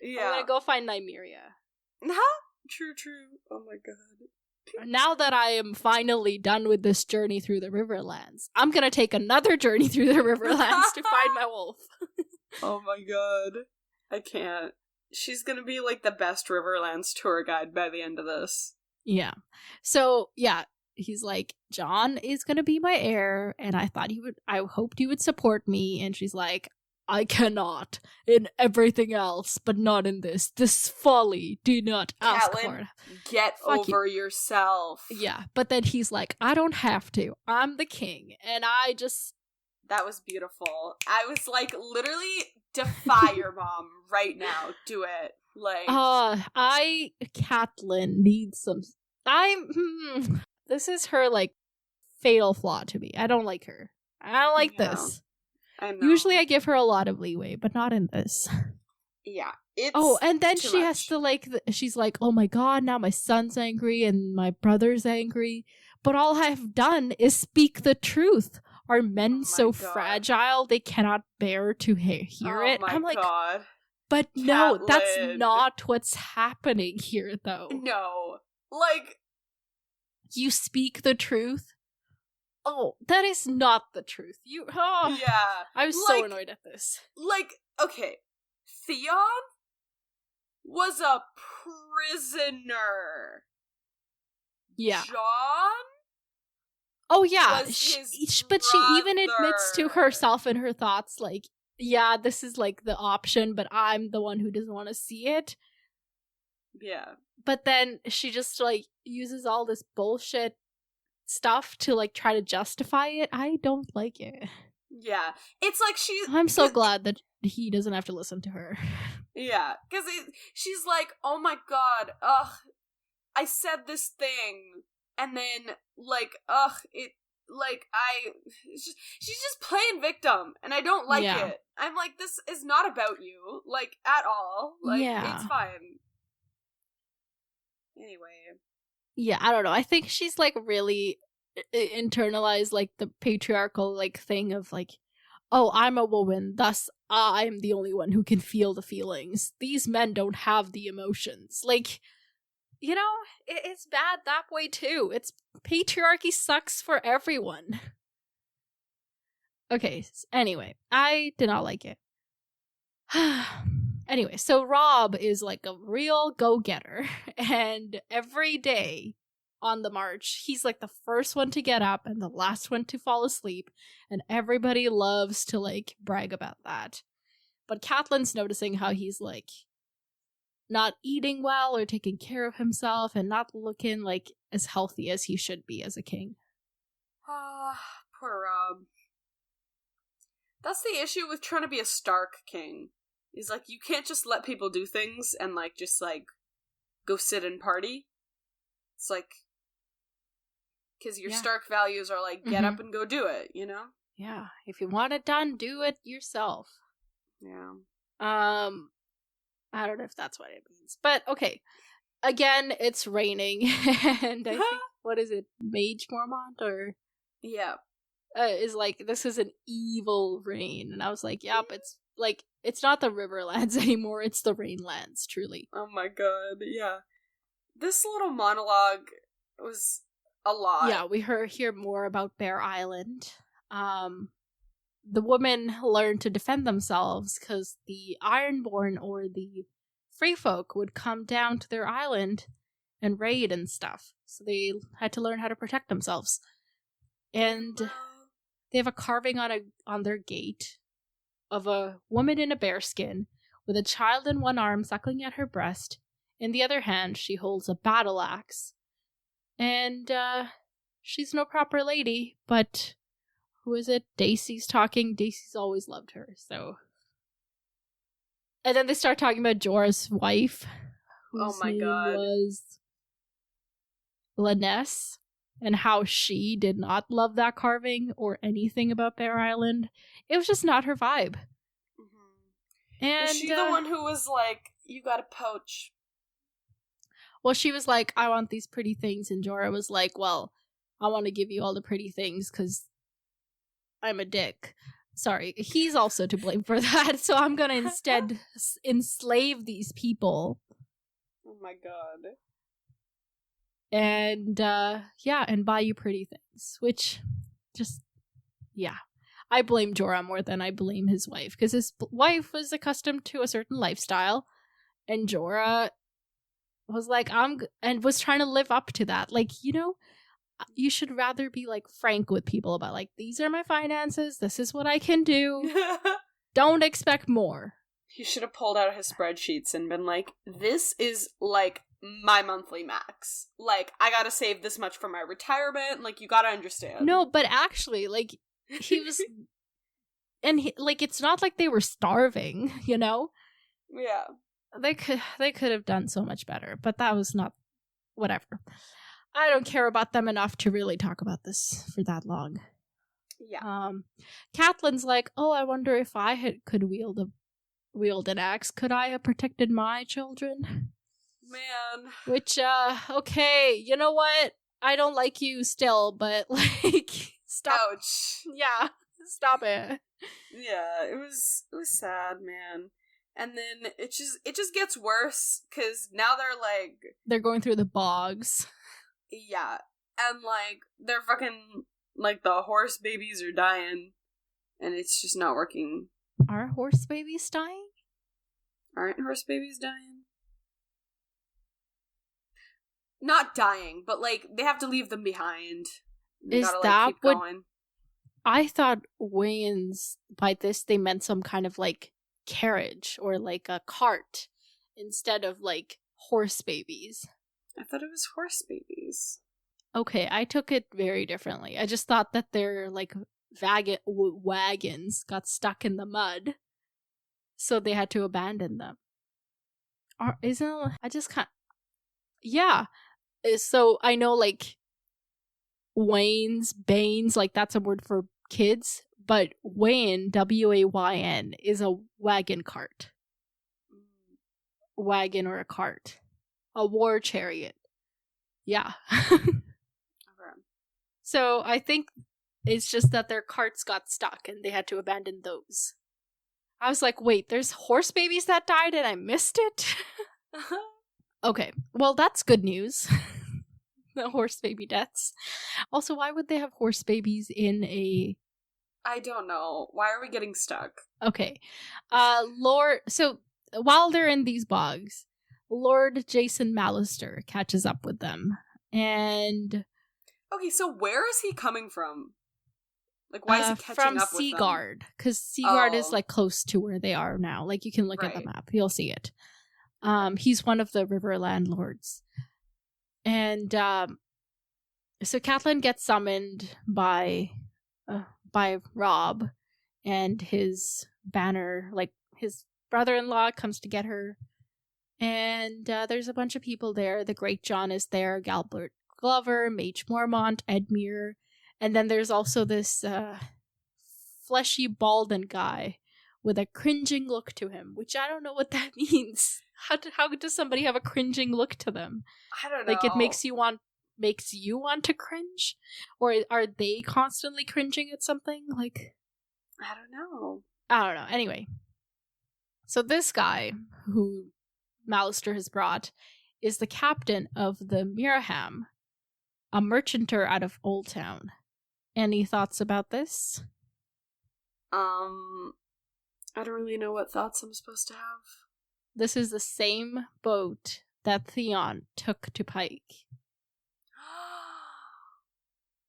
Yeah. I'm gonna go find Nymeria. True. Oh my god. Now that I am finally done with this journey through the Riverlands, I'm gonna take another journey through the Riverlands to find my wolf. Oh my god. I can't. She's gonna be like the best Riverlands tour guide by the end of this. Yeah. So, yeah, he's like, Jon is gonna be my heir, and I hoped he would support me, and she's like, I cannot in everything else, but not in this. This folly. Do not ask for it. Get over yourself. Yeah, but then he's like, I don't have to. I'm the king, and I just... That was beautiful. I was like, literally, defy your mom right now. Do it. Like... Catelyn needs some... This is her, like, fatal flaw to me. I don't like her. I don't like this. I know. Usually I give her a lot of leeway, but not in this. Yeah. It's and then she much. has to, like, she's like, oh my god, now my son's angry and my brother's angry. But all I have done is speak the truth. Are men so fragile they cannot bear to hear it? I'm like, god. But Catelyn. no, that's not what's happening here, though. No. Like... You speak the truth? Oh, that is not the truth. Yeah. I was so annoyed at this. Like, okay, Theon was a prisoner. Yeah. Jon? Oh, yeah. But she even admits to herself in her thoughts, like, yeah, this is, like, the option, but I'm the one who doesn't want to see it. Yeah. But then she just, like, uses all this bullshit stuff to, like, try to justify it. I don't like it. Yeah. It's like I'm so glad that he doesn't have to listen to her. Yeah. Because she's like, oh my god, I said this thing, and then, like, she's just playing victim, and I don't like it. I'm like, this is not about you, like, at all. Like, it's fine. Anyway. Yeah, I don't know. I think she's, like, really internalized, like, the patriarchal, like, thing of, like, oh, I'm a woman, thus I'm the only one who can feel the feelings. These men don't have the emotions. Like, you know, it's bad that way, too. Patriarchy sucks for everyone. Okay, anyway, I did not like it. Anyway, so Rob is like a real go-getter, and every day on the march, he's like the first one to get up and the last one to fall asleep, and everybody loves to like brag about that. But Catelyn's noticing how he's like not eating well or taking care of himself and not looking like as healthy as he should be as a king. Poor Rob. That's the issue with trying to be a Stark king. Is like, you can't just let people do things and like just like go sit and party. It's like, because your Stark values are like, get up and go do it, you know? Yeah, if you want it done, do it yourself. Yeah. I don't know if that's what it means, but okay. Again, it's raining, and I think, what is it, Mage Mormont, or yeah, is like, this is an evil rain, and I was like, yep, it's like, it's not the Riverlands anymore, it's the Rainlands, truly. Oh my god, yeah. This little monologue was a lot. Yeah, we hear more about Bear Island. The women learn to defend themselves because the Ironborn or the Free Folk would come down to their island and raid and stuff. So they had to learn how to protect themselves. And they have a carving on their gate of a woman in a bearskin with a child in one arm suckling at her breast. In the other hand, she holds a battle axe. And she's no proper lady, but who is it? Daisy's talking. Daisy's always loved her, so. And then they start talking about Jorah's wife, whose name was Laness, and how she did not love that carving or anything about Bear Island. It was just not her vibe. Mm-hmm. And was she the one who was like, you gotta poach? Well, she was like, I want these pretty things, and Jorah was like, well, I want to give you all the pretty things because I'm a dick. Sorry, he's also to blame for that, so I'm gonna instead enslave these people. Oh my god. And, and buy you pretty things, which, just, yeah. I blame Jorah more than I blame his wife, because his wife was accustomed to a certain lifestyle, and Jorah was like, and was trying to live up to that. Like, you know, you should rather be like frank with people about like, these are my finances, this is what I can do. Don't expect more. He should have pulled out his spreadsheets and been like, this is like my monthly max. Like, I gotta save this much for my retirement. Like, you gotta understand. No, but actually, like, he was, and like, it's not like they were starving, you know? Yeah. They could have done so much better, but that was not, whatever. I don't care about them enough to really talk about this for that long. Yeah. Catelyn's like, oh, I wonder if I could wield an axe. Could I have protected my children? Man. Which, okay, you know what? I don't like you still, but like, stop. Ouch. Yeah, stop it. Yeah, it was sad, man. And then it just gets worse, because now they're going through the bogs. Yeah, and like, they're fucking, like, the horse babies are dying, and it's just not working. Are horse babies dying? Aren't horse babies dying? Not dying, but like, they have to leave them behind. They Is gotta, that keep what? going. I thought Wayans, by this, they meant some kind of like carriage or like a cart instead of like horse babies. I thought it was horse babies. Okay, I took it very differently. I just thought that their like wagons got stuck in the mud, so they had to abandon them. Or isn't I just can't? Yeah. So I know like Banes, like that's a word for kids, but Wayn, Wayn, is a wagon cart. Wagon or a cart. A war chariot. Yeah. Okay. So I think it's just that their carts got stuck and they had to abandon those. I was like, wait, there's horse babies that died and I missed it? Okay, well, that's good news. The horse baby deaths. Also, why would they have horse babies in a I don't know. Why are we getting stuck? Okay. So while they're in these bogs, Lord Jason Mallister catches up with them. And okay, so where is he coming from? Like, why is he catching from up with them? Seaguard, because Seaguard is like close to where they are now. Like, you can look at the map, you'll see it. He's one of the river landlords. And so Catelyn gets summoned by Rob, and his banner, like his brother-in-law, comes to get her. And there's a bunch of people there. The Great John is there, Galbert Glover, Mage Mormont, Edmure, and then there's also this fleshy Balden guy with a cringing look to him, which I don't know what that means. How does somebody have a cringing look to them? I don't know. Like, it makes you want to cringe? Or are they constantly cringing at something? Like, I don't know. Anyway. So this guy, who Mallister has brought, is the captain of the Miraham, a merchanter out of Old Town. Any thoughts about this? I don't really know what thoughts I'm supposed to have. This is the same boat that Theon took to Pike.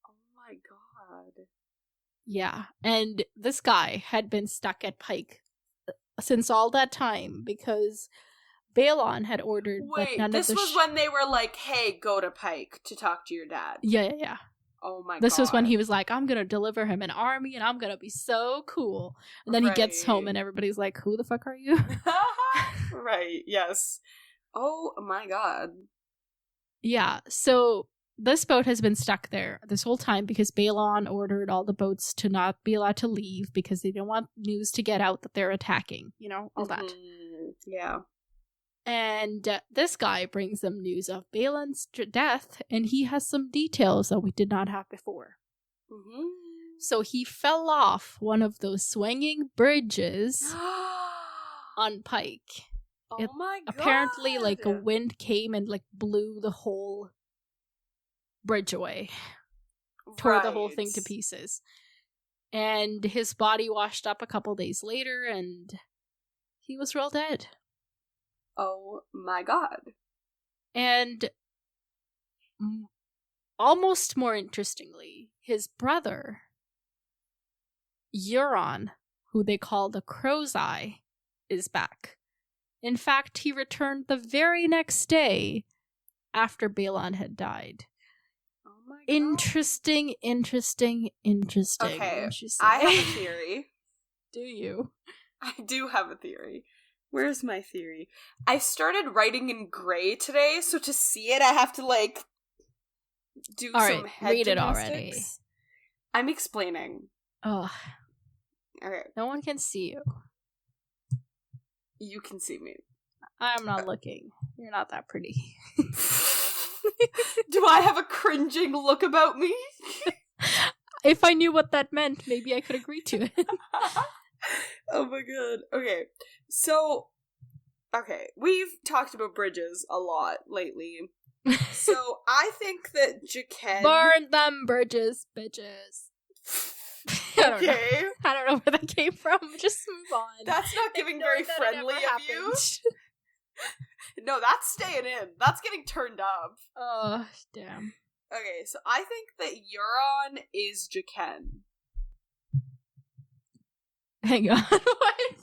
Oh my god. Yeah, and this guy had been stuck at Pike since all that time because Balon had ordered that none of the... Wait, this was when they were like, hey, go to Pike to talk to your dad. Yeah. Oh my god. This was when he was like, I'm gonna deliver him an army and I'm gonna be so cool. And then he gets home and everybody's like, who the fuck are you? Right, yes. Oh my god. Yeah, so this boat has been stuck there this whole time because Balon ordered all the boats to not be allowed to leave because they don't want news to get out that they're attacking, all that. Yeah. And this guy brings them news of Balon's death, and he has some details that we did not have before. Mm-hmm. So he fell off one of those swinging bridges on Pike. Oh my god! Apparently, like, a wind came and, like, blew the whole bridge away. Tore the whole thing to pieces. And his body washed up a couple days later, and he was real dead. Oh my god. And almost more interestingly, his brother, Euron, who they call the Crow's Eye, is back. In fact, he returned the very next day after Balon had died. Oh my god. Interesting. Okay, I have a theory. Do you? I do have a theory. Where's my theory? I started writing in gray today, so to see it, I have to, like, do some head read gymnastics. It already. I'm explaining. Ugh. Okay. No one can see you. You can see me. I'm not looking. You're not that pretty. Do I have a cringing look about me? If I knew what that meant, maybe I could agree to it. Oh my god. Okay. So, we've talked about bridges a lot lately. So, I think that Jaqen... Burn them bridges, bitches. Okay. I don't know where that came from. Just move on. That's not giving very friendly of you. No, that's staying in. That's getting turned up. Oh, damn. Okay, so I think that Euron is Jaqen. Hang on. What?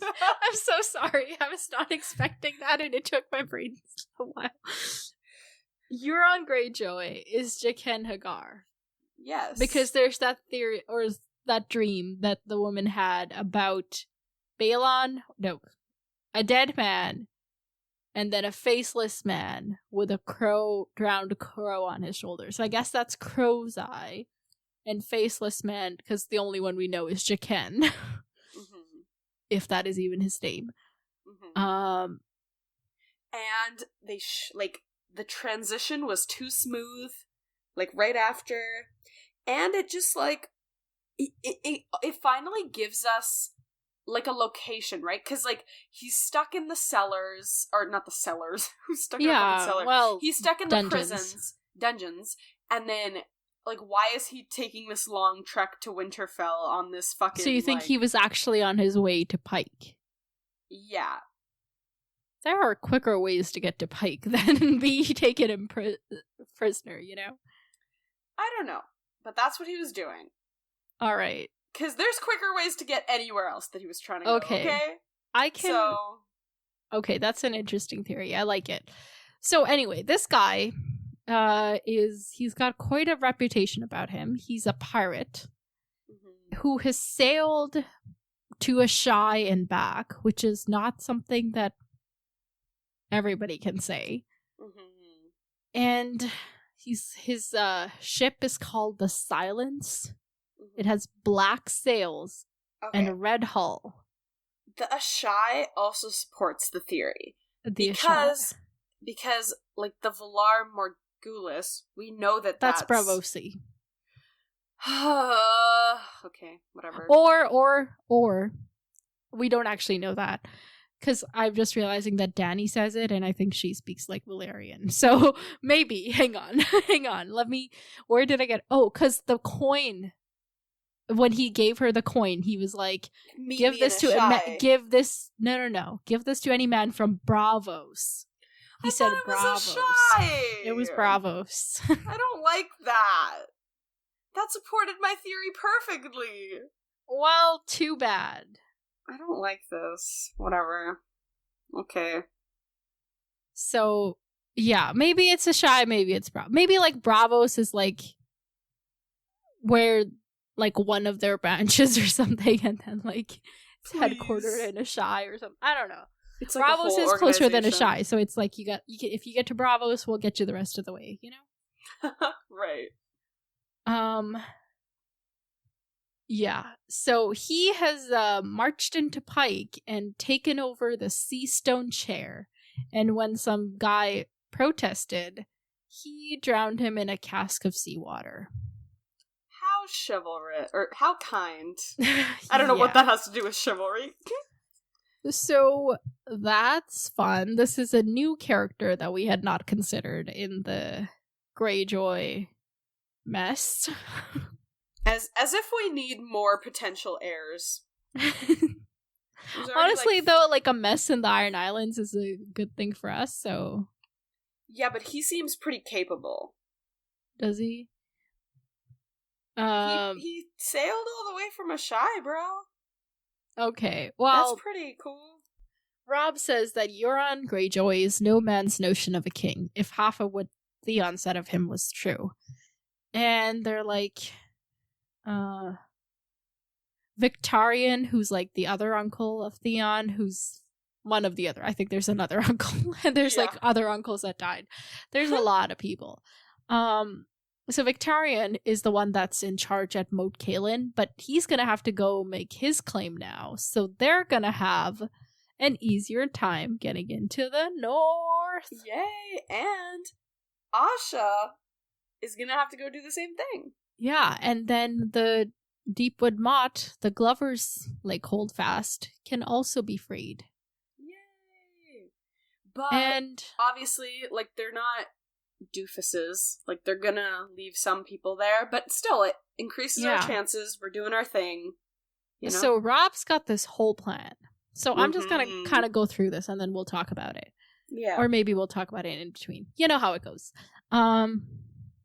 I'm so sorry. I was not expecting that, and it took my brain a while. Euron Greyjoy is Jaqen Hagar. Yes. Because there's that theory, or that dream that the woman had about Balon, a dead man, and then a faceless man with a drowned crow on his shoulder. So I guess that's Crow's Eye, and faceless man, because the only one we know is Jaqen. If that is even his name. Mm-hmm. And they the transition was too smooth, like right after, and it just like it finally gives us like a location, right? Because like he's stuck in the cellars, or not the cellars. Who's stuck in the cellar? Well, he's stuck in dungeons. the dungeons, and then like, why is he taking this long trek to Winterfell on this fucking, So you think he was actually on his way to Pike? Yeah. There are quicker ways to get to Pike than be taken prisoner, you know? I don't know. But that's what he was doing. Alright. Because there's quicker ways to get anywhere else that he was trying to go, okay? I can... So... Okay, that's an interesting theory. I like it. So anyway, this guy he's got quite a reputation about him. He's a pirate who has sailed to Ashai and back, which is not something that everybody can say. And his ship is called the Silence. It has black sails and a red hull. The Ashai also supports the theory. Because, like, the Valar Morghulis, we know that's Braavosi. Okay, whatever. Or, we don't actually know that. Because I'm just realizing that Dany says it, and I think she speaks like Valyrian. So, maybe. Hang on. Where did I get... Oh, because the coin... When he gave her the coin, he was like, give this to any man from Braavos. He said Braavos. It was Braavos. I don't like that. That supported my theory perfectly. Well, too bad. I don't like this. Whatever. Okay. So, yeah, maybe it's Ashai, maybe it's Braavos. Maybe, like, Braavos is, like, where... like one of their branches or something, and then like it's headquartered in Ashai or something. I don't know. It's like Braavos is closer than Ashai, so it's like if you get to Braavos, we'll get you the rest of the way, you know? Right. Yeah. So he has marched into Pike and taken over the Sea Stone chair, and when some guy protested, he drowned him in a cask of seawater. How chivalrous, or how kind. I don't know what that has to do with chivalry. So that's fun. This is a new character that we had not considered in the Greyjoy mess. As if we need more potential heirs. Honestly, though, like a mess in the Iron Islands is a good thing for us, so... Yeah, but he seems pretty capable. Does he? He sailed all the way from Ashai, bro. Okay, well... That's pretty cool. Rob says that Euron Greyjoy is no man's notion of a king, if half of what Theon said of him was true. And they're like... Victarion, who's like the other uncle of Theon, who's one of the other. I think there's another uncle. And there's like other uncles that died. There's a lot of people. So Victarion is the one that's in charge at Moat Cailin, but he's going to have to go make his claim now. So they're going to have an easier time getting into the north. Yay! And Asha is going to have to go do the same thing. Yeah, and then the Deepwood Motte, the Glover's like holdfast, can also be freed. Yay! But obviously, like, they're not doofuses. Like, they're gonna leave some people there, but still, it increases our chances. We're doing our thing. You know? So Rob's got this whole plan. So I'm just gonna kind of go through this, and then we'll talk about it. Yeah. Or maybe we'll talk about it in between. You know how it goes.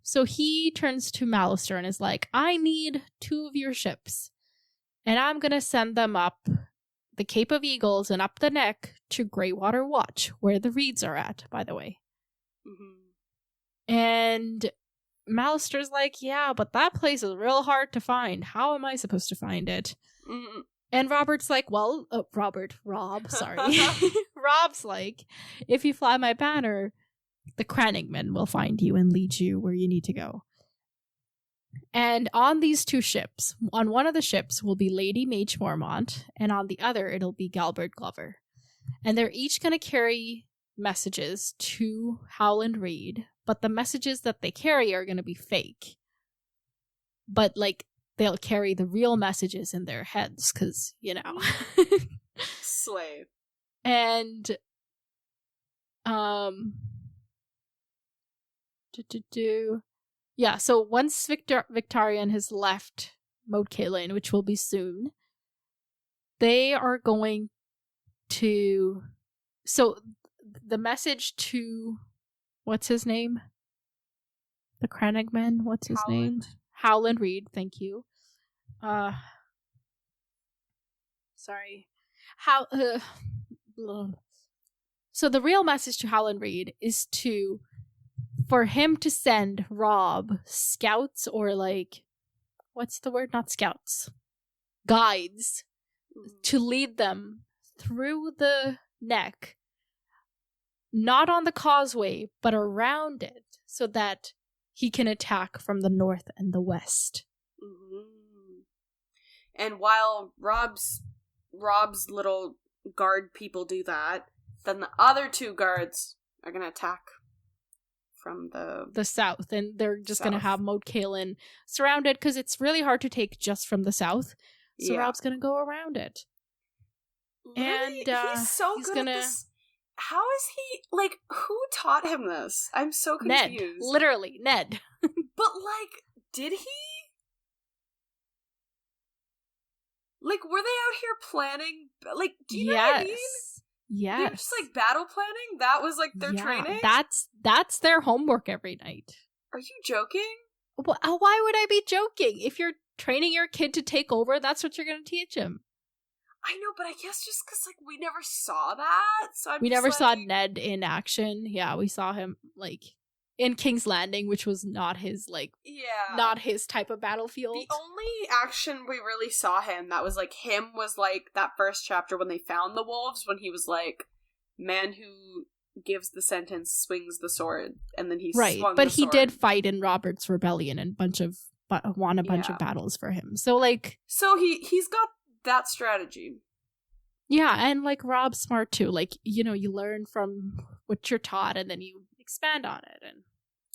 So he turns to Mallister and is like, I need 2 of your ships. And I'm gonna send them up the Cape of Eagles and up the neck to Greywater Watch, where the Reeds are at, by the way. And Mallister's like, yeah, but that place is real hard to find. How am I supposed to find it? And Robert's like, well, Rob, sorry. Rob's like, if you fly my banner, the Cranningmen will find you and lead you where you need to go. And on these 2 ships, on one of the ships will be Lady Mage Mormont, and on the other it'll be Galbert Glover. And they're each going to carry messages to Howland Reed, but the messages that they carry are going to be fake. But, like, they'll carry the real messages in their heads, because, you know. Slave. And, Yeah, so once Victarion has left Moat Cailin, which will be soon, they are going to... So, the message to... What's his name? The Crannogman? What's his name? Howland Reed, thank you. Sorry. So the real message to Howland Reed is for him to send Robb scouts, or like, what's the word? Not scouts. Guides. To lead them through the neck. Not on the causeway, but around it, so that he can attack from the north and the west. Mm-hmm. And while Robb's little guard people do that, then the other two guards are gonna attack from the south, and they're just gonna have Moat Cailin surrounded, because it's really hard to take just from the south. So Robb's gonna go around it. Really? And he's so good at this. How is he, like, who taught him this? I'm so confused. Ned. Literally, Ned. But, like, did he? Like, were they out here planning? Like, do you know what I mean? Yes. They're just, like, battle planning? That was, like, their training? That's their homework every night. Are you joking? Well, why would I be joking? If you're training your kid to take over, that's what you're going to teach him. I know, but I guess just because, like, we never saw that, so we never saw Ned in action. Yeah, we saw him, like, in King's Landing, which was not his, like, not his type of battlefield. The only action we really saw him that was, like, him was, like, that first chapter when they found the wolves, when he was, like, man who gives the sentence swings the sword, and then he swung the sword. But he did fight in Robert's Rebellion and won a bunch of battles for him. So, like... So he's got that strategy. Yeah, and, like, Robb's smart, too. Like, you know, you learn from what you're taught, and then you expand on it. And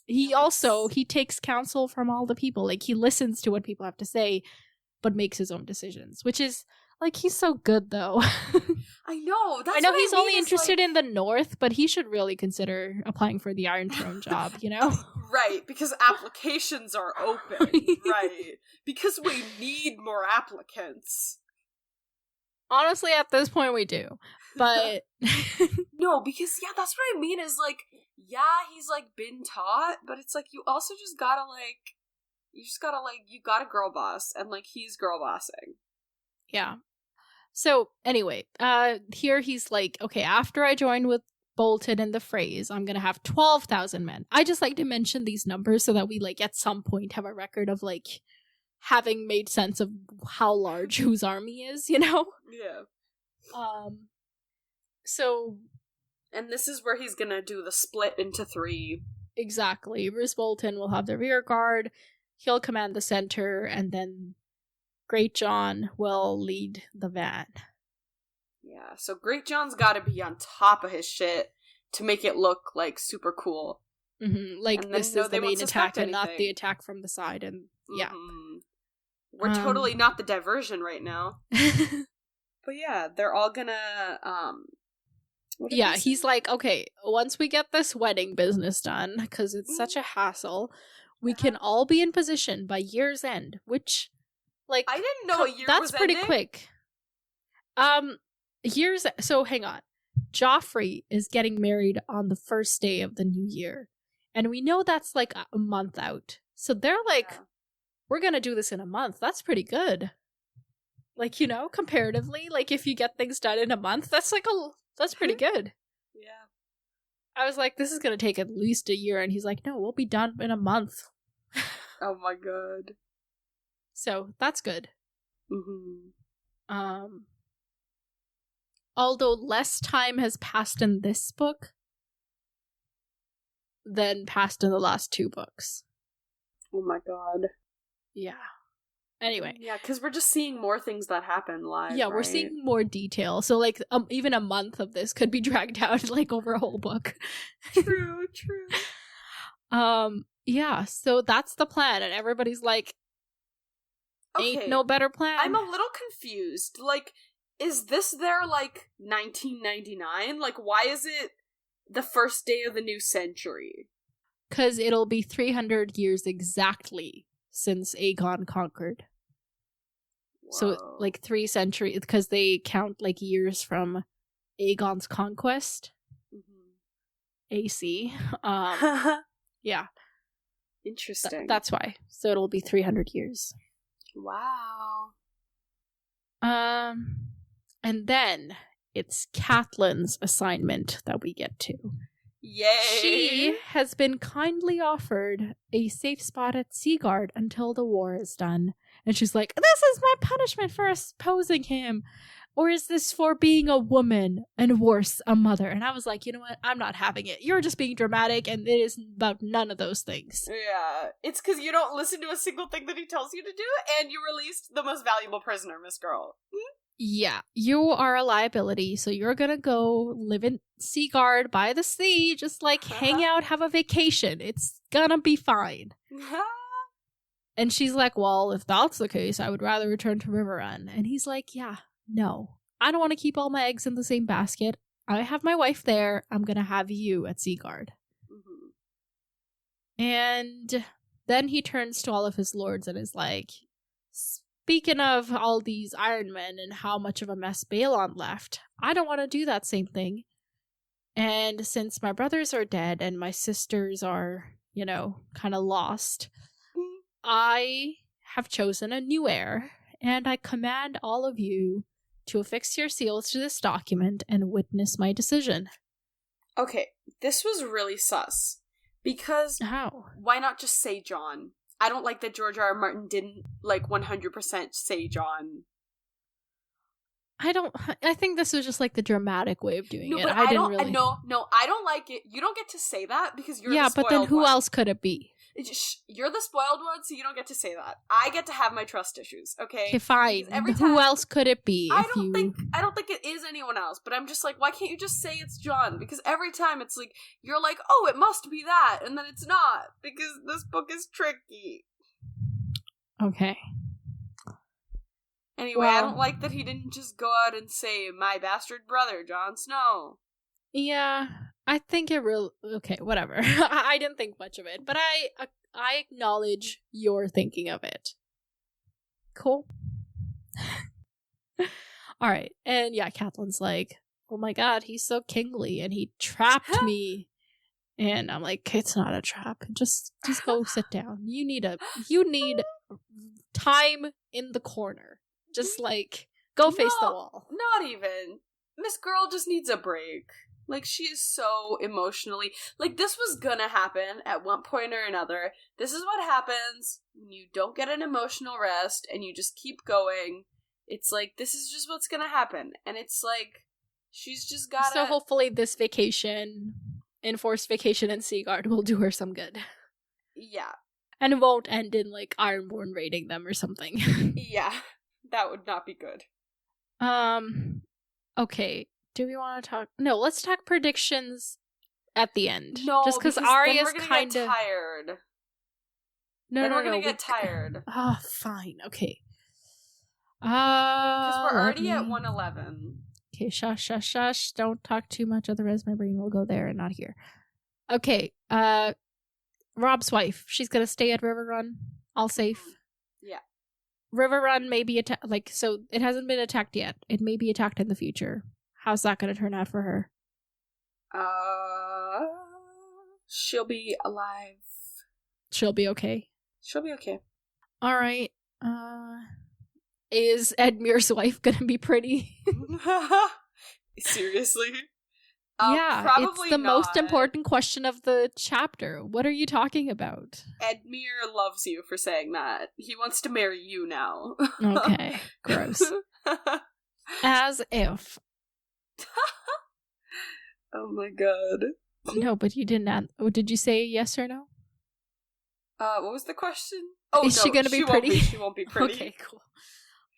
he takes counsel from all the people. Like, he listens to what people have to say, but makes his own decisions. Which is, like, he's so good, though. I know. I know he's only interested in the North, but he should really consider applying for the Iron Throne job, you know? Right, because applications are open. Right. Because we need more applicants. Honestly, at this point, we do. But... No, because, yeah, that's what I mean is, like, yeah, he's, like, been taught, but it's, like, you also just gotta, like, you gotta girl boss, and, like, he's girl bossing. Yeah. So, anyway, here he's like, okay, after I join with Bolton and the Freys, I'm gonna have 12,000 men. I just like to mention these numbers so that we, like, at some point have a record of, like, having made sense of how large whose army is, you know? Yeah. So... And this is where he's gonna do the split into 3. Exactly. Roose Bolton will have the rear guard, he'll command the center, and then Great John will lead the van. Yeah, so Great John's gotta be on top of his shit to make it look, like, super cool. Mm-hmm. Like, this is the main attack and not the attack from the side, and yeah. Mm-hmm. We're totally not the diversion right now. But yeah, they're all gonna, yeah, he's like, okay, once we get this wedding business done, because it's such a hassle, we can all be in position by year's end, which, like... I didn't know a year was That's pretty ending. quick. So hang on. Joffrey is getting married on the first day of the new year. And we know that's, like, a month out. So they're like, we're gonna do this in a month. That's pretty good. Like, you know, comparatively, like, if you get things done in a month, that's, like, that's pretty good. Yeah. I was like, this is gonna take at least a year. And he's like, no, we'll be done in a month. Oh my god. So, that's good. Mm-hmm. Although less time has passed in this book than passed in the last 2 books. Oh my god. Yeah. Anyway. Yeah, because we're just seeing more things that happen live. Yeah, right? we're seeing more detail. So, like, even a month of this could be dragged out, like, over a whole book. True. Yeah, so that's the plan, and everybody's like, ain't no better plan. I'm a little confused. Like, is this their, like, 1999? Like, why is it the first day of the new century? Because it'll be 300 years exactly since Aegon conquered. Whoa. So, like, 3 centuries, because they count, like, years from Aegon's conquest. AC. Yeah. Interesting. That's why. So it'll be 300 years. Wow. And then it's Catelyn's assignment that we get to. Yay! She has been kindly offered a safe spot at Seaguard until the war is done. And she's like, this is my punishment for opposing him. Or is this for being a woman and worse, a mother? And I was like, you know what? I'm not having it. You're just being dramatic, and it is about none of those things. Yeah. It's because you don't listen to a single thing that he tells you to do, and you released the most valuable prisoner, Miss Girl. Yeah. You are a liability, so you're gonna go live in Seaguard by the sea, just like hang out, have a vacation. It's gonna be fine. And she's like, well, if that's the case, I would rather return to Riverrun. And he's like, yeah. No, I don't want to keep all my eggs in the same basket. I have my wife there. I'm going to have you at Seaguard. And then he turns to all of his lords and is like, speaking of all these Iron Men and how much of a mess Balon left, I don't want to do that same thing. And since my brothers are dead and my sisters are, you know, kind of lost, I have chosen a new heir, and I command all of you to affix your seals to this document and witness my decision. Okay, this was really sus. Because How? Why not just say Jon? I don't like that George R. R. Martin didn't, like, 100% say Jon. I think this was just, like, the dramatic way of doing it. But I didn't really... No, I don't like it. You don't get to say that because you're the spoiled Yeah, but then who one. else could it be? You're the spoiled one, so you don't get to say that. I get to have my trust issues, okay? Okay, fine. Who else could it be? I don't think it is anyone else, but I'm just like, why can't you just say it's Jon? Because every time it's like, you're like, oh, it must be that, and then it's not, because this book is tricky. Okay. Anyway, I don't like that he didn't just go out and say, my bastard brother, Jon Snow. Yeah, I think it really... Okay, whatever. I didn't think much of it, but I acknowledge your thinking of it. Cool. Alright, and yeah, Catelyn's like, oh my god, he's so kingly, and he trapped me. And I'm like, it's not a trap. Just go sit down. You need time in the corner. Just, like, go face the wall. Not even. Miss Girl just needs a break. Like, she is so emotionally... Like, this was gonna happen at one point or another. This is what happens when you don't get an emotional rest and you just keep going. It's like, this is just what's gonna happen. And it's like, she's just gotta... So hopefully this vacation, enforced vacation in Seaguard, will do her some good. Yeah. And it won't end in, like, Ironborn raiding them or something. Yeah. That would not be good. Okay. Do we want to talk? No, let's talk predictions at the end. No, just because Arya's kind of tired. No, we're gonna get tired. Oh, fine. Okay. Because we're already at 111. Okay, shush. Don't talk too much, otherwise my brain will go there and not here. Okay. Rob's wife. She's gonna stay at Riverrun. All safe. Yeah. Riverrun may be attacked. Like, so it hasn't been attacked yet. It may be attacked in the future. How's that going to turn out for her? She'll be alive. She'll be okay. She'll be okay. All right. Is Edmure's wife going to be pretty? Seriously? Yeah, probably it's the not. most important question of the chapter. What are you talking about? Edmure loves you for saying that. He wants to marry you now. Okay, gross. As if. Oh my god. No, but you didn't. Did you say yes or no? What was the question? Oh, is she gonna be pretty? She won't be pretty. Okay, cool.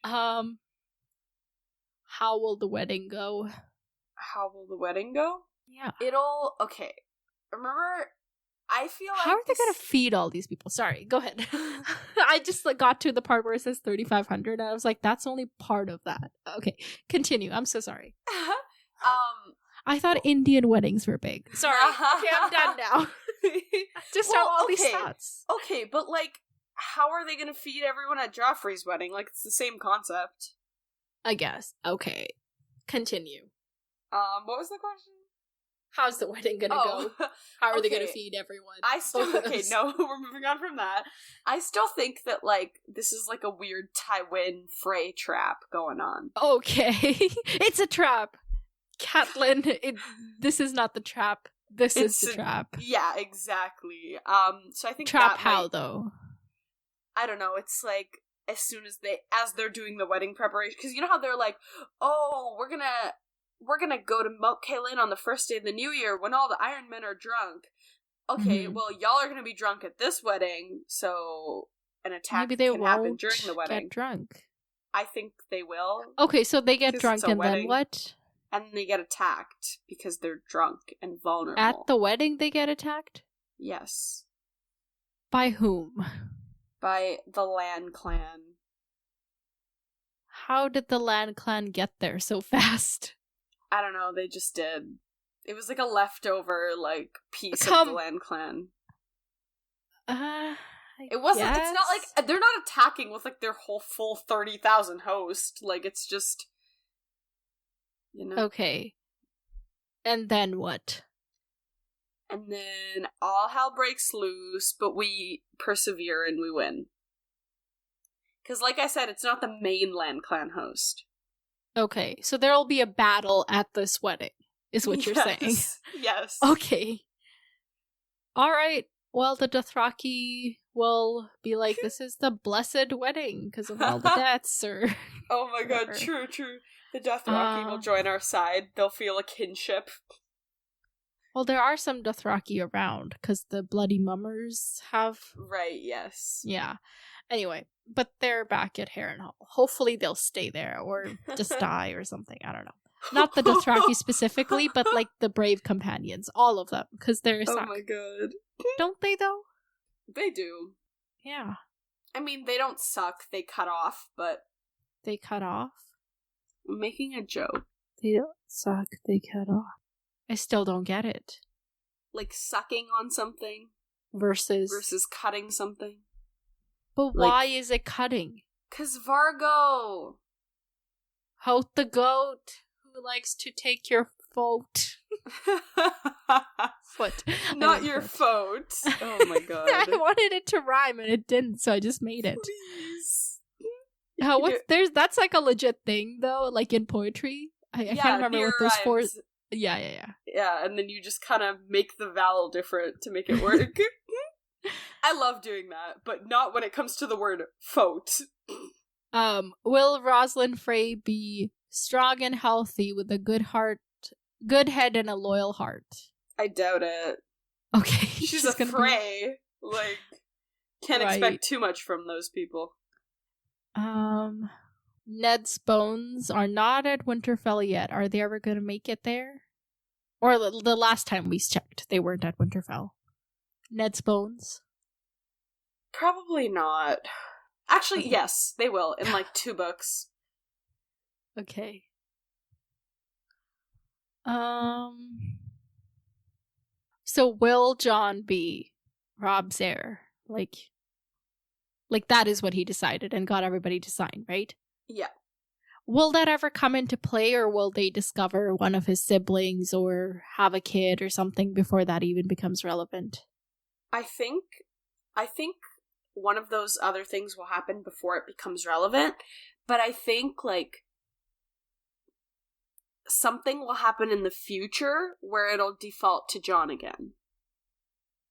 How will the wedding go? How will the wedding go? Yeah. Okay. Remember, I feel like... How are they gonna feed all these people? Sorry, go ahead. I just got to the part where it says 3,500, and I was like, that's only part of that. Okay, continue. I'm so sorry. I thought Indian weddings were big. Sorry. Okay, I'm done now. just have all these thoughts. Okay, but, like, how are they gonna feed everyone at Joffrey's wedding? Like, it's the same concept. I guess. Okay. Continue. What was the question? How's the wedding gonna go? How are they gonna feed everyone? No, we're moving on from that. I still think that, like, this is, like, a weird Tywin Frey trap going on. Okay. It's a trap! Catelyn, this is not the trap. This is the trap. Yeah, exactly. So I think trap how, though? I don't know, it's like, as they're doing the wedding preparation, because you know how they're like, oh, we're gonna go to Moat Cailin on the first day of the new year when all the Iron Men are drunk. Okay, well, y'all are gonna be drunk at this wedding, so an attack can happen during the wedding. Get drunk. I think they will. Okay, so they get drunk and then what? And they get attacked because they're drunk and vulnerable. At the wedding they get attacked? Yes. By whom? By the Lan clan. How did the Lan clan get there so fast? I don't know, they just did. It was like a leftover, like, piece of the Lan clan. It wasn't, guess? It's not like, they're not attacking with, like, their whole full 30,000 host. Like, it's just, you know? Okay. And then what? And then all hell breaks loose, but we persevere and we win. Because, like I said, it's not the main Lan clan host. Okay, so there'll be a battle at this wedding, is what you're saying. Yes. Okay. Alright, well, the Dothraki will be like, this is the blessed wedding, because of all the deaths, or... Oh my god, true. The Dothraki will join our side. They'll feel a kinship. Well, there are some Dothraki around, because the Bloody Mummers have... Right, yes. Yeah. Anyway, but they're back at Harrenhal. Hopefully they'll stay there, or just die or something, I don't know. Not the Dothraki specifically, but like the brave companions. All of them, because they're suck. Oh my god. Don't they, though? They do. Yeah. I mean, they don't suck, they cut off, but... They cut off? I'm making a joke. They don't suck, they cut off. I still don't get it. Like sucking on something? Versus cutting something? But why is it cutting? 'Cause Vargo! Hoat the goat, who likes to take your foot. Foot. Not your foot. Oh my god. I wanted it to rhyme and it didn't, so I just made it. Please. That's like a legit thing though, like in poetry. I can't remember what those four. Yeah. Yeah, and then you just kind of make the vowel different to make it work. I love doing that, but not when it comes to the word foat. Will Rosalind Frey be strong and healthy with a good head, and a loyal heart? I doubt it. Okay. She's a Frey. Like, can't expect too much from those people. Ned's bones are not at Winterfell yet. Are they ever going to make it there? Or the last time we checked, they weren't at Winterfell. Ned's bones? Probably not. Actually, yes, they will, in like 2 books. Okay. So will Jon be Rob's heir? Like that is what he decided and got everybody to sign, right? Yeah. Will that ever come into play, or will they discover one of his siblings or have a kid or something before that even becomes relevant? I think one of those other things will happen before it becomes relevant, but I think, like, something will happen in the future where it'll default to Jon again.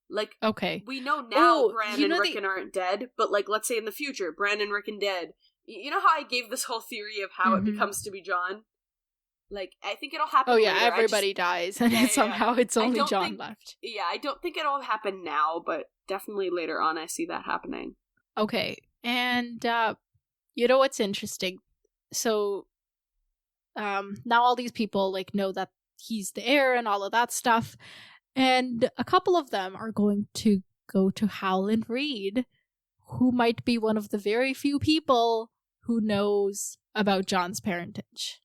Like, okay, we know now Bran and Rickon aren't dead, but, like, let's say in the future, Bran and Rickon dead. You know how I gave this whole theory of how it becomes to be Jon? Like, I think it'll happen later. Everybody dies, and somehow it's only Jon left. Yeah, I don't think it'll happen now, but definitely later on I see that happening. Okay, and, you know what's interesting? So, now all these people, like, know that he's the heir and all of that stuff, and a couple of them are going to go to Howland Reed, who might be one of the very few people who knows about Jon's parentage.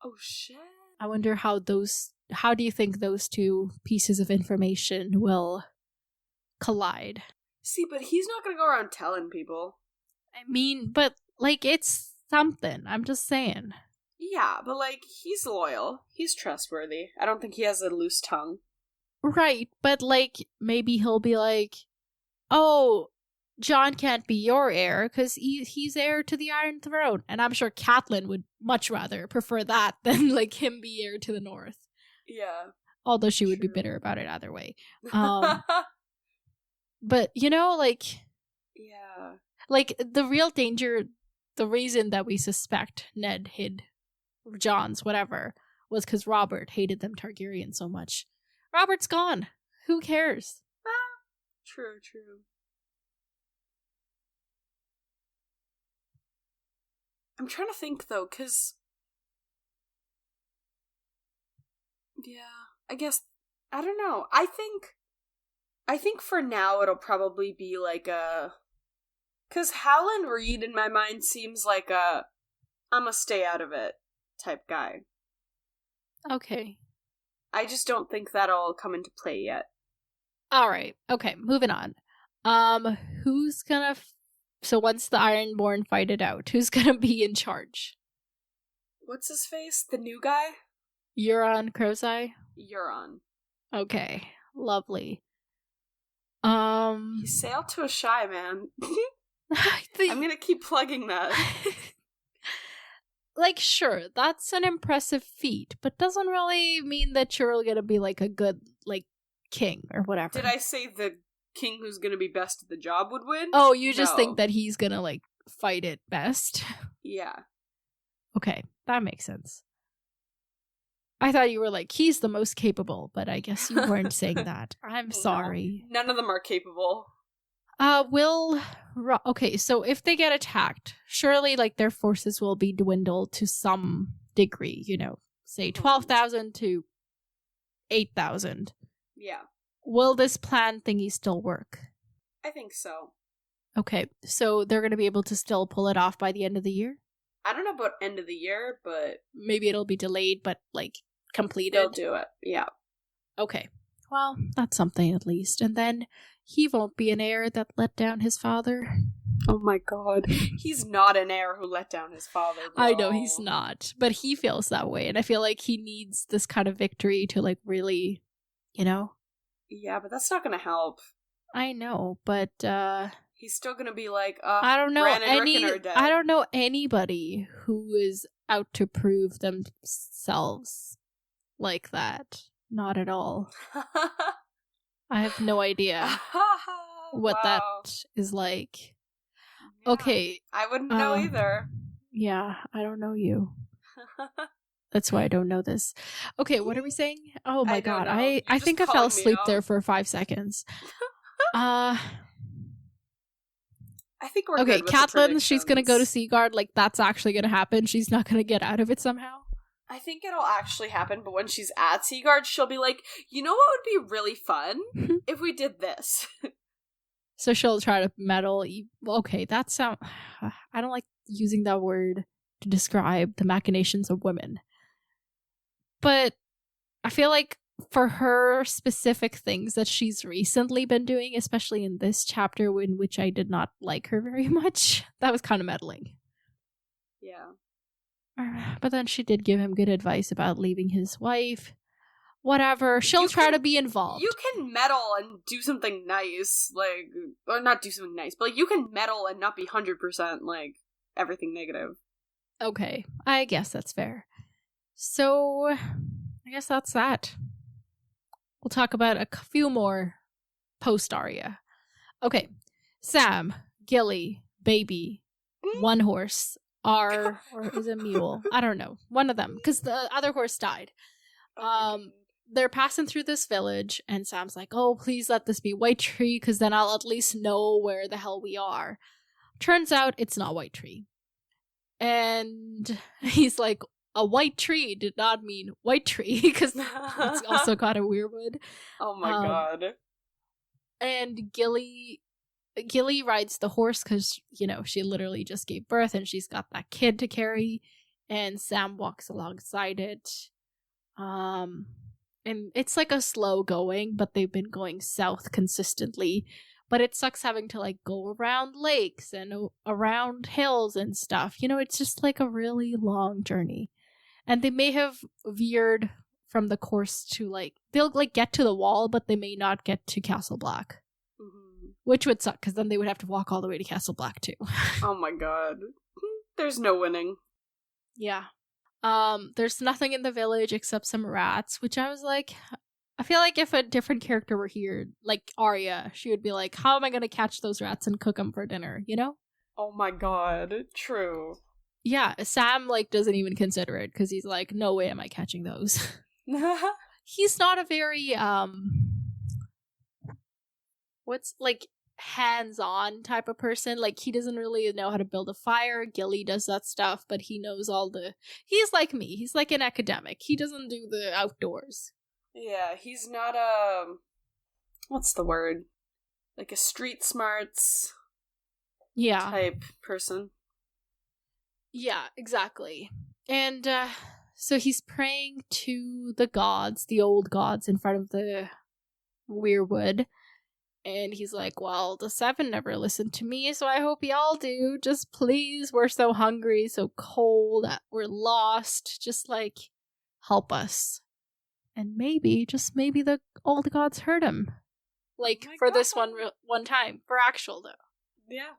Oh shit. I wonder how do you think those 2 pieces of information will collide. See, but he's not gonna go around telling people. I mean, but, like, it's something. I'm just saying. Yeah, but, like, he's loyal. He's trustworthy. I don't think he has a loose tongue. Right, but, like, maybe he'll be like, oh, Jon can't be your heir because he's heir to the Iron Throne. And I'm sure Catelyn would much rather prefer that than, like, him be heir to the North. Yeah. Although she would be bitter about it either way. But, you know, like... Yeah. Like, the real danger, the reason that we suspect Ned hid Jon's whatever, was because Robert hated them Targaryen so much. Robert's gone. Who cares? True, true. I'm trying to think, though, because... Yeah, I guess... I don't know. I think for now it'll probably be like a... Because Howland Reed, in my mind, seems like a I'ma stay out of it type guy. Okay. I just don't think that'll come into play yet. Alright, okay, moving on. Who's gonna... So once the Ironborn fight it out, who's gonna be in charge? What's his face? The new guy? Euron Crowseye? Euron. Okay, lovely. He sailed to a shy man. I'm gonna keep plugging that. Like, sure, that's an impressive feat, but doesn't really mean that you're gonna be, like, a good, like, king or whatever. Did I say the king who's gonna be best at the job would win? Oh, you just think that he's gonna, like, fight it best? Yeah. Okay, that makes sense. I thought you were like, he's the most capable, but I guess you weren't saying that. I'm sorry. No, none of them are capable. Okay, so if they get attacked, surely, like, their forces will be dwindled to some degree, you know, say 12,000 to 8,000. Yeah. Will this plan thingy still work? I think so. Okay, so they're going to be able to still pull it off by the end of the year? I don't know about end of the year, but... Maybe it'll be delayed, but, like, completed? They'll do it, yeah. Okay. Well, that's something at least. And then he won't be an heir that let down his father. Oh my god. He's not an heir who let down his father, bro. I know he's not, but he feels that way. And I feel like he needs this kind of victory to, like, really, you know? Yeah, but that's not gonna help. I know, but, he's still gonna be like, I don't know Rickon are dead. I don't know anybody who is out to prove themselves like that. Not at all. I have no idea what that is like. Yeah, okay. I wouldn't know either. Yeah, I don't know you. That's why I don't know this. Okay, what are we saying? Oh my god, I think I fell asleep there for 5 seconds. I think we're okay. Catelyn, she's gonna go to Seaguard. Like, that's actually gonna happen. She's not gonna get out of it somehow. I think it'll actually happen, but when she's at Seaguard, she'll be like, you know what would be really fun? If we did this. So she'll try to meddle. Okay, that sound... I don't like using that word to describe the machinations of women. But I feel like for her specific things that she's recently been doing, especially in this chapter in which I did not like her very much, that was kind of meddling. Yeah. But then she did give him good advice about leaving his wife. Whatever. She'll try to be involved. You can meddle and do something nice. Like, or not do something nice, but like, you can meddle and not be 100% like everything negative. Okay. I guess that's fair. So, I guess that's that. We'll talk about a few more post Arya. Okay. Sam, Gilly, Baby, One Horse, or is it Mule? I don't know. One of them, because the other horse died. They're passing through this village, and Sam's like, oh, please let this be White Tree, because then I'll at least know where the hell we are. Turns out it's not White Tree. And he's like, a white tree did not mean white tree, because it's also kind of weirwood. Oh my god. And Gilly rides the horse because, you know, she literally just gave birth and she's got that kid to carry. And Sam walks alongside it. And it's like a slow going, but they've been going south consistently. But it sucks having to like go around lakes and around hills and stuff. You know, it's just like a really long journey. And they may have veered from the course to like, they'll like get to the wall, but they may not get to Castle Black. Mm-hmm. Which would suck, because then they would have to walk all the way to Castle Black too. Oh my god. There's no winning. Yeah. There's nothing in the village except some rats, which I was like, I feel like if a different character were here, like Arya, she would be like, how am I going to catch those rats and cook them for dinner, you know? Oh my god, true. Yeah, Sam, like, doesn't even consider it, because he's like, no way am I catching those. He's not a very, like, hands-on type of person. Like, he doesn't really know how to build a fire. Gilly does that stuff, but he knows he's like me. He's like an academic. He doesn't do the outdoors. Yeah, he's not what's the word? Like a street smarts type person. Yeah, exactly. And so he's praying to the gods, the old gods in front of the weirwood. And he's like, well, the seven never listened to me, so I hope y'all do. Just please, we're so hungry, so cold, we're lost. Just like, help us. And maybe, just maybe, the old gods heard him. Like, for this one time. For actual, though. Yeah.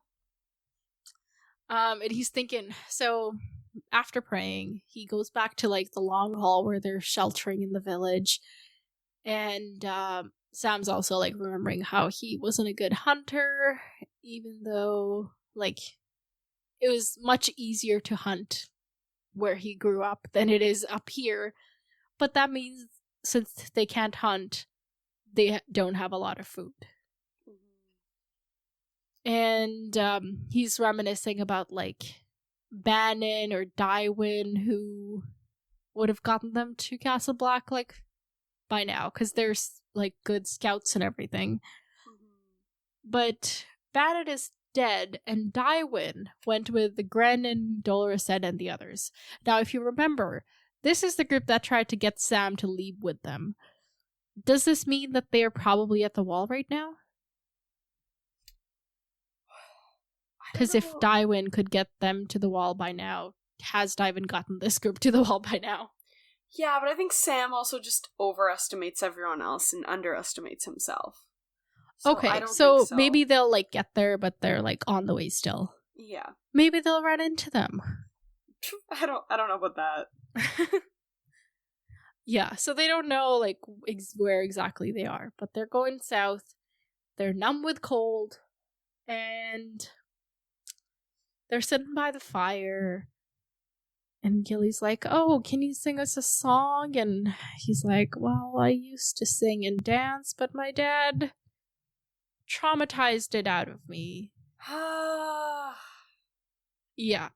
And he's thinking, so after praying, he goes back to like the long hall where they're sheltering in the village. And Sam's also like remembering how he wasn't a good hunter, even though like it was much easier to hunt where he grew up than it is up here. But that means since they can't hunt, they don't have a lot of food. And he's reminiscing about like Bannon or Dywyn, who would have gotten them to Castle Black like by now, because there's like good scouts and everything. But Bannon is dead, and Dywyn went with the Grennan, Doloresen, and the others. Now, if you remember, this is the group that tried to get Sam to leave with them. Does this mean that they are probably at the wall right now? Because if Dywyn could get them to the wall by now, has Dywyn gotten this group to the wall by now? Yeah, but I think Sam also just overestimates everyone else and underestimates himself. So okay, so maybe they'll like get there, but they're like on the way still. Yeah. Maybe they'll run into them. I don't know about that. Yeah, so they don't know like where exactly they are, but they're going south. They're numb with cold, and they're sitting by the fire. And Gilly's like, oh, can you sing us a song? And he's like, well, I used to sing and dance, but my dad traumatized it out of me. Yeah.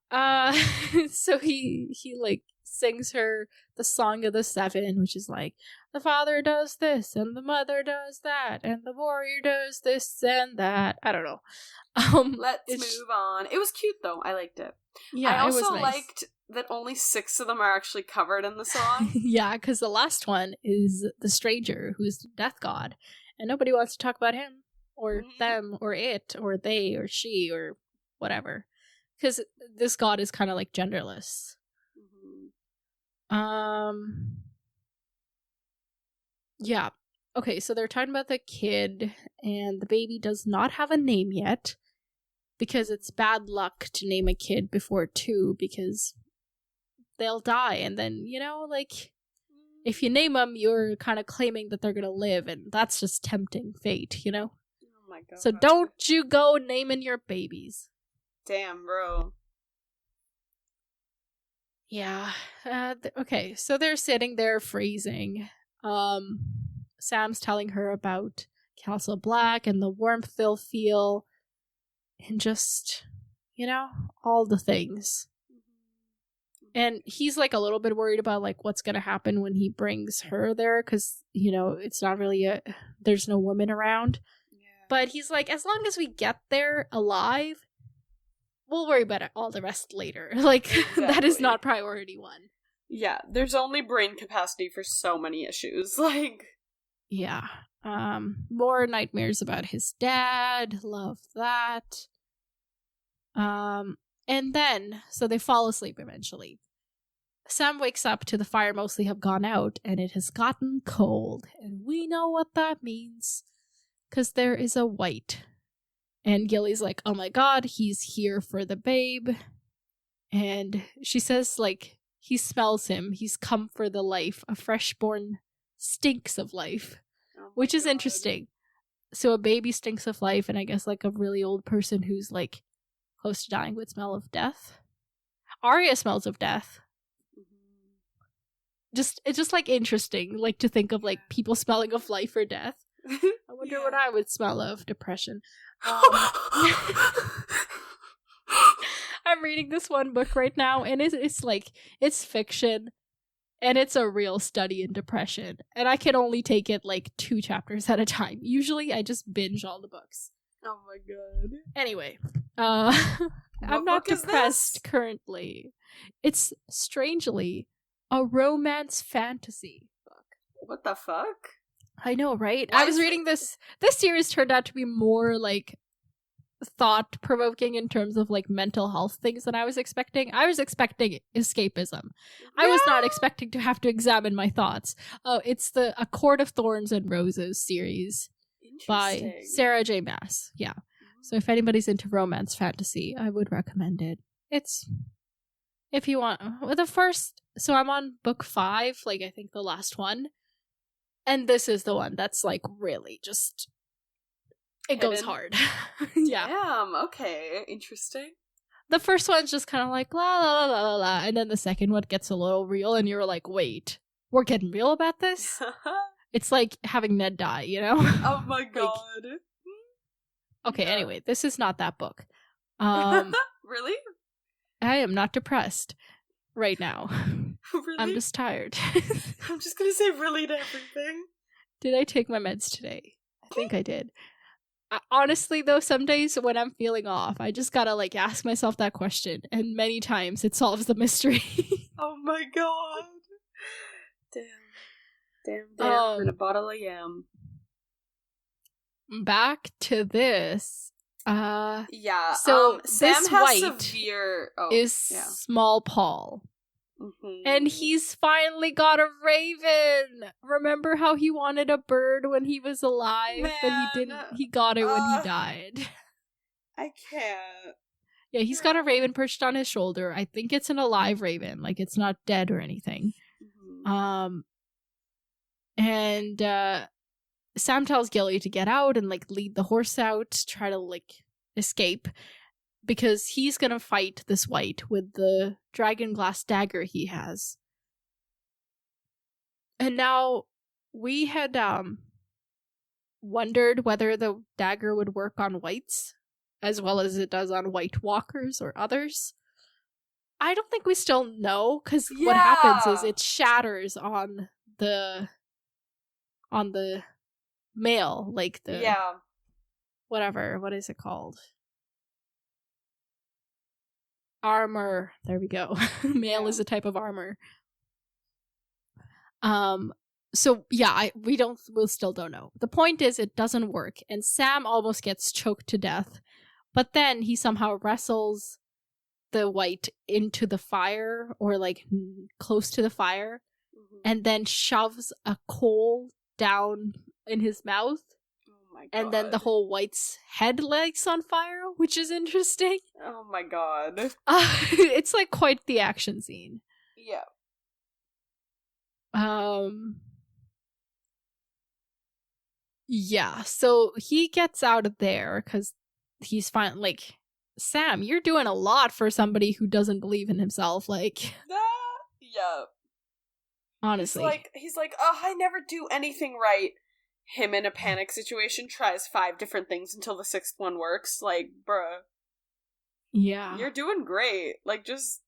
So he like sings her the Song of the Seven, which is like, the father does this, and the mother does that, and the warrior does this and that. I don't know. Let's move on. It was cute, though. I liked it. Yeah, I also it was nice. liked that only 6 of them are actually covered in the song. Yeah, because the last one is the stranger, who's the death god, and nobody wants to talk about him, or them, or it, or they, or she, or whatever. Because this god is kind of like genderless. Yeah. Okay, so they're talking about the kid, and the baby does not have a name yet, because it's bad luck to name a kid before 2, because they'll die, and then, you know, like, if you name them, you're kind of claiming that they're gonna live, and that's just tempting fate, you know? Oh my god. So don't you go naming your babies. Damn, bro. Yeah. Okay, so they're sitting there freezing. Sam's telling her about Castle Black and the warmth they'll feel, and just, you know, all the things. And he's like a little bit worried about like what's gonna happen when he brings her there, because, you know, it's not really there's no woman around. Yeah. But he's like, as long as we get there alive, we'll worry about all the rest later. Like, exactly. That is not priority 1. Yeah, there's only brain capacity for so many issues. Like, Yeah. More nightmares about his dad. Love that. And then, so they fall asleep eventually. Sam wakes up to the fire mostly have gone out, and it has gotten cold. And we know what that means. Because there is a white. And Gilly's like, oh my god, he's here for the babe. And she says, like, he smells him. He's come for the life. A freshborn stinks of life. Which is interesting. So a baby stinks of life, and I guess, like, a really old person who's, like, close to dying would smell of death. Arya smells of death. It's just, like, interesting, like, to think of, like, people smelling of life or death. I wonder what I would smell of. Depression. I'm reading this one book right now, and it's like, it's fiction, and it's a real study in depression, and I can only take it like 2 chapters at a time. Usually I just binge all the books. Oh my god. Anyway, I'm not depressed currently. It's strangely a romance fantasy book. What the fuck? I know, right? I was reading this series turned out to be more like thought-provoking in terms of like mental health things than I was expecting. I was expecting escapism. I was not expecting to have to examine my thoughts. Oh, it's the A Court of Thorns and Roses series by Sarah J. Maas. Yeah. So if anybody's into romance fantasy, I would recommend it. It's, if you want, so I'm on book 5, like I think the last one. And this is the one that's like really just, it goes hard. Yeah. Damn, okay. Interesting. The first one's just kind of like la la la la la la, and then the second one gets a little real, and you're like, wait, we're getting real about this? It's like having Ned die, you know? Oh my god. Okay, anyway, this is not that book. Really? I am not depressed right now. Really? I'm just tired. I'm just gonna say really to everything. Did I take my meds today? I think I did. Honestly, though, some days when I'm feeling off, I just gotta, like, ask myself that question, and many times it solves the mystery. Oh my god. Damn, and a bottle of yam. Back to this. Yeah. So Sam this has white severe Small Paul. Mm-hmm. And he's finally got a raven. Remember how he wanted a bird when he was alive, but he didn't. He got it when he died. I can't. Yeah, he's got a raven perched on his shoulder. I think it's an alive raven, like it's not dead or anything. Mm-hmm. And Sam tells Gilly to get out and like lead the horse out, try to like escape. Because he's gonna fight this white with the dragon glass dagger he has. And now, we had wondered whether the dagger would work on whites, as well as it does on white walkers or others. I don't think we still know, because what happens is it shatters on the male, like the... whatever, what is it called? Armor. There we go. Mail is a type of armor. So yeah, we'll still don't know. The point is it doesn't work, and Sam almost gets choked to death, but then he somehow wrestles the white into the fire, or like close to the fire, and then shoves a coal down in his mouth. And then the whole white's head lights on fire, which is interesting. Oh my god. It's like quite the action scene. Yeah. Yeah, so he gets out of there because he's fine. Like, Sam, you're doing a lot for somebody who doesn't believe in himself. Like, yeah. Honestly. He's like, oh, I never do anything right. Him in a panic situation tries 5 different things until the 6th one works. Like, bruh. Yeah. You're doing great. Like, just,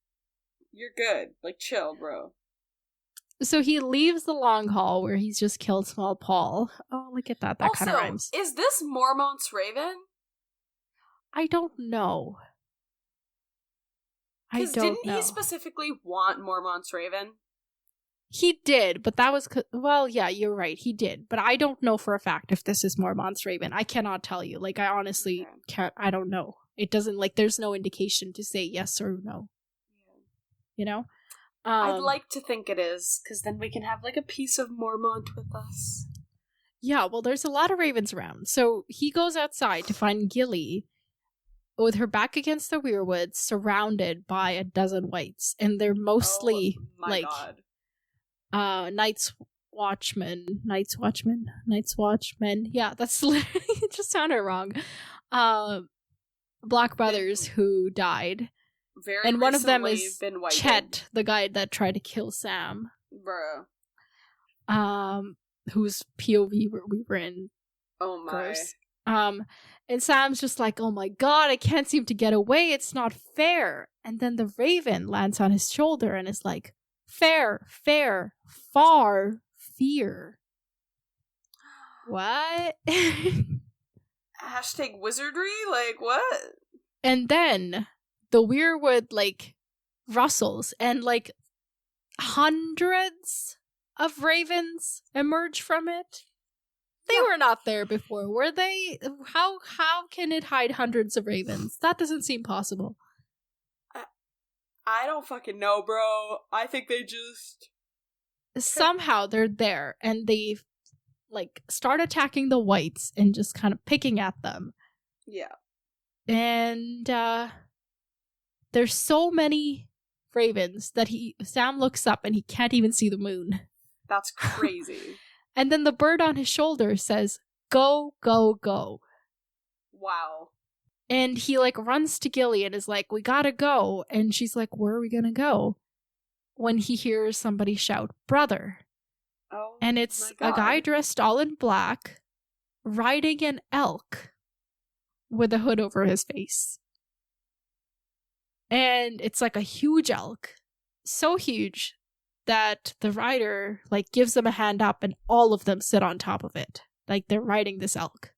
you're good. Like, chill, bro. So he leaves the long hall where he's just killed Small Paul. Oh, look at that. That kind of rhymes. Is this Mormont's Raven? I don't know. Because didn't he specifically want Mormont's Raven? He did, but that was... well, yeah, you're right. He did. But I don't know for a fact if this is Mormont's Raven. I cannot tell you. Like, I honestly can't... I don't know. It doesn't... like, there's no indication to say yes or no. You know? I'd like to think it is, because then we can have, like, a piece of Mormont with us. Yeah, well, there's a lot of ravens around. So he goes outside to find Gilly with her back against the weirwoods, surrounded by a dozen whites. And they're mostly, Night's Watchmen. Yeah, that's literally... it just sounded wrong. Black brothers who died. Very and one of them is been Chet, the guy that tried to kill Sam. Bruh. Whose POV we were in. Oh my. Gross. And Sam's just like, oh my god, I can't seem to get away, it's not fair. And then the raven lands on his shoulder and is like, fair, far, fear. What? Hashtag wizardry? Like, what? And then the weirwood, like, rustles, and, like, hundreds of ravens emerge from it. They were not there before, were they? How can it hide hundreds of ravens? That doesn't seem possible. I don't fucking know, bro. I think they just... somehow they're there, and they, like, start attacking the whites and just kind of picking at them. Yeah. And, there's so many ravens that Sam looks up and he can't even see the moon. That's crazy. And then the bird on his shoulder says, go, go, go. Wow. And he, like, runs to Gilly and is like, we gotta go. And she's like, where are we gonna go? When he hears somebody shout, brother. Oh, and it's a guy dressed all in black, riding an elk with a hood over his face. And it's like a huge elk. So huge that the rider, like, gives them a hand up and all of them sit on top of it. Like, they're riding this elk.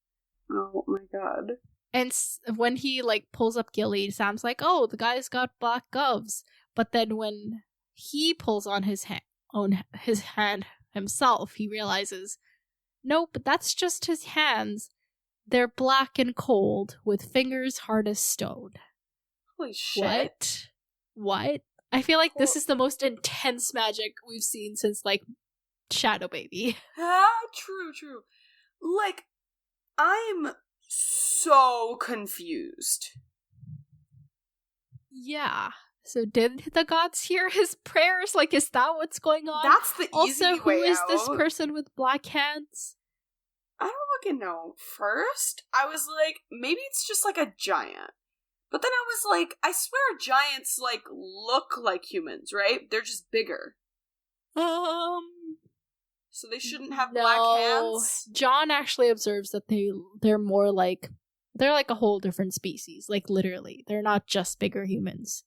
Oh my god. And when he, like, pulls up Gilly, Sam's like, oh, the guy's got black gloves. But then when he pulls on his hand himself, he realizes, nope, that's just his hands. They're black and cold, with fingers hard as stone. Holy shit. What? I feel like this is the most intense magic we've seen since, like, Shadow Baby. True. Like, I'm so confused. Yeah. So did the gods hear his prayers? Like, is that what's going on? That's the easy way out. Also, who is this person with black hands? I don't fucking know. First, I was like, maybe it's just like a giant. But then I was like, I swear giants, like, look like humans, right? They're just bigger. So they shouldn't have black hands? John actually observes that they're more like... they're like a whole different species. Like, literally. They're not just bigger humans.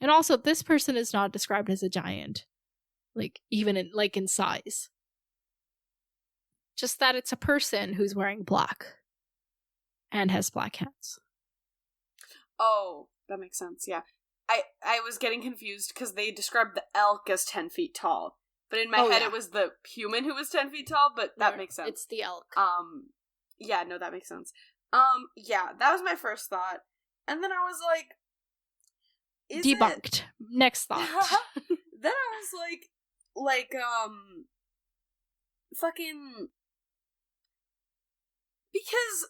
And also, this person is not described as a giant. Like, even in size. Just that it's a person who's wearing black. And has black hands. Oh, that makes sense, yeah. I was getting confused because they described the elk as 10 feet tall. But in my head it was the human who was 10 feet tall, but that makes sense. It's the elk. Yeah, no, that makes sense. Yeah, that was my first thought. And then I was like... debunked. Next thought. Then I was like, fucking... Because...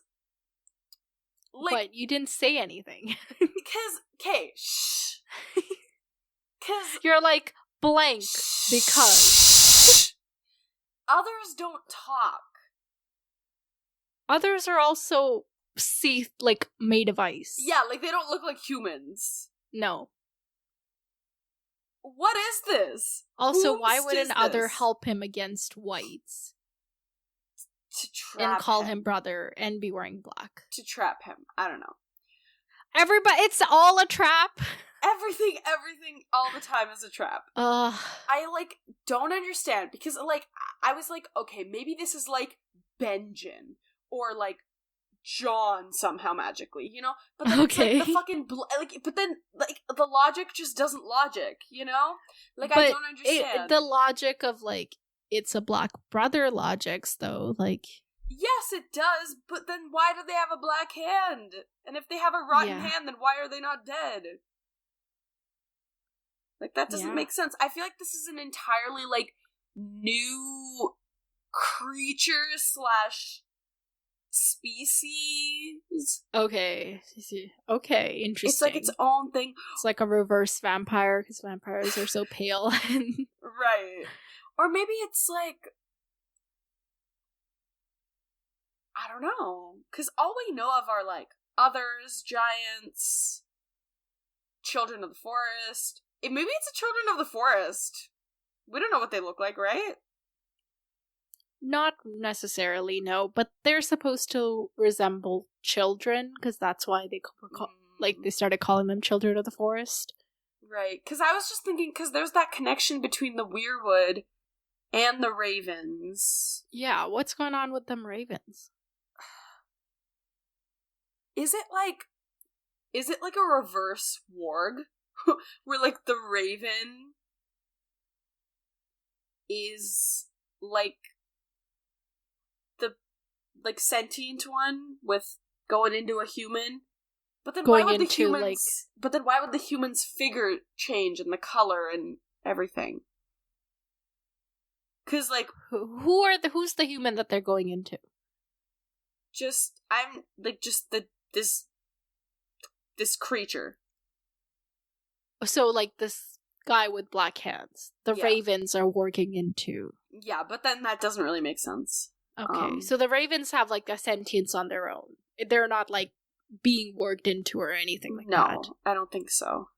like, but you didn't say anything. Because, okay, shh. Because... you're like, blank, because... others don't talk. Others are also made of ice. Yeah, like, they don't look like humans. No. What is this? Also, why would an other help him against whites? To trap and call him. him brother and be wearing black. To trap him. I don't know. Everybody, it's all a trap. Everything all the time is a trap. I, like, don't understand, because, like, I was like, okay, maybe this is, like, Benjen, or, like, Jon somehow magically, you know? But then Okay. it's like the fucking but then like the logic just doesn't logic, you know? Like But I don't understand. the logic of like it's a Black brother logics though, like yes, it does, but then why do they have a black hand? And if they have a rotten hand, then why are they not dead? Like that doesn't make sense. I feel like this is an entirely like new creature / species. Okay. Okay, interesting. It's like its own thing. It's like a reverse vampire because vampires are so pale. Right. Or maybe it's like, I don't know. Because all we know of are like others, giants, children of the forest. Maybe it's a children of the forest. We don't know what they look like, right? Not necessarily, no, but they're supposed to resemble children because that's why they they started calling them children of the forest. Right, because I was just thinking, because there's that connection between the weirwood and the ravens. Yeah, what's going on with them ravens? Is it like a reverse warg? Where like the raven is like the like sentient one with going into a human, but then why would the humans? But then why would the humans' figure change and the color and everything? Because like who's the human that they're going into? This creature. So like this guy with black hands. The ravens are working into. Yeah, but then that doesn't really make sense. Okay, so the ravens have like a sentience on their own. They're not like being worked into or anything like that. No, I don't think so.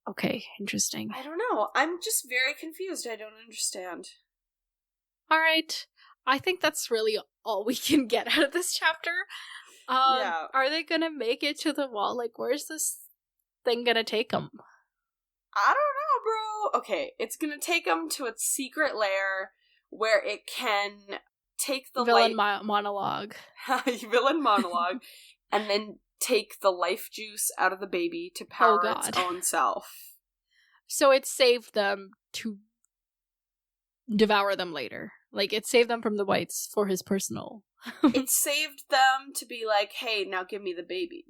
Okay, interesting. I don't know. I'm just very confused. I don't understand. All right. I think that's really all we can get out of this chapter. Are they gonna make it to the wall? Like, where's this thing gonna take them? I don't know, bro. Okay, it's gonna take them to its secret lair where it can take the villain monologue. Villain monologue, and then take the life juice out of the baby to power its own self. So it saved them to devour them later. Like, it saved them from the whites for his personal. It saved them to be like, hey, now give me the baby.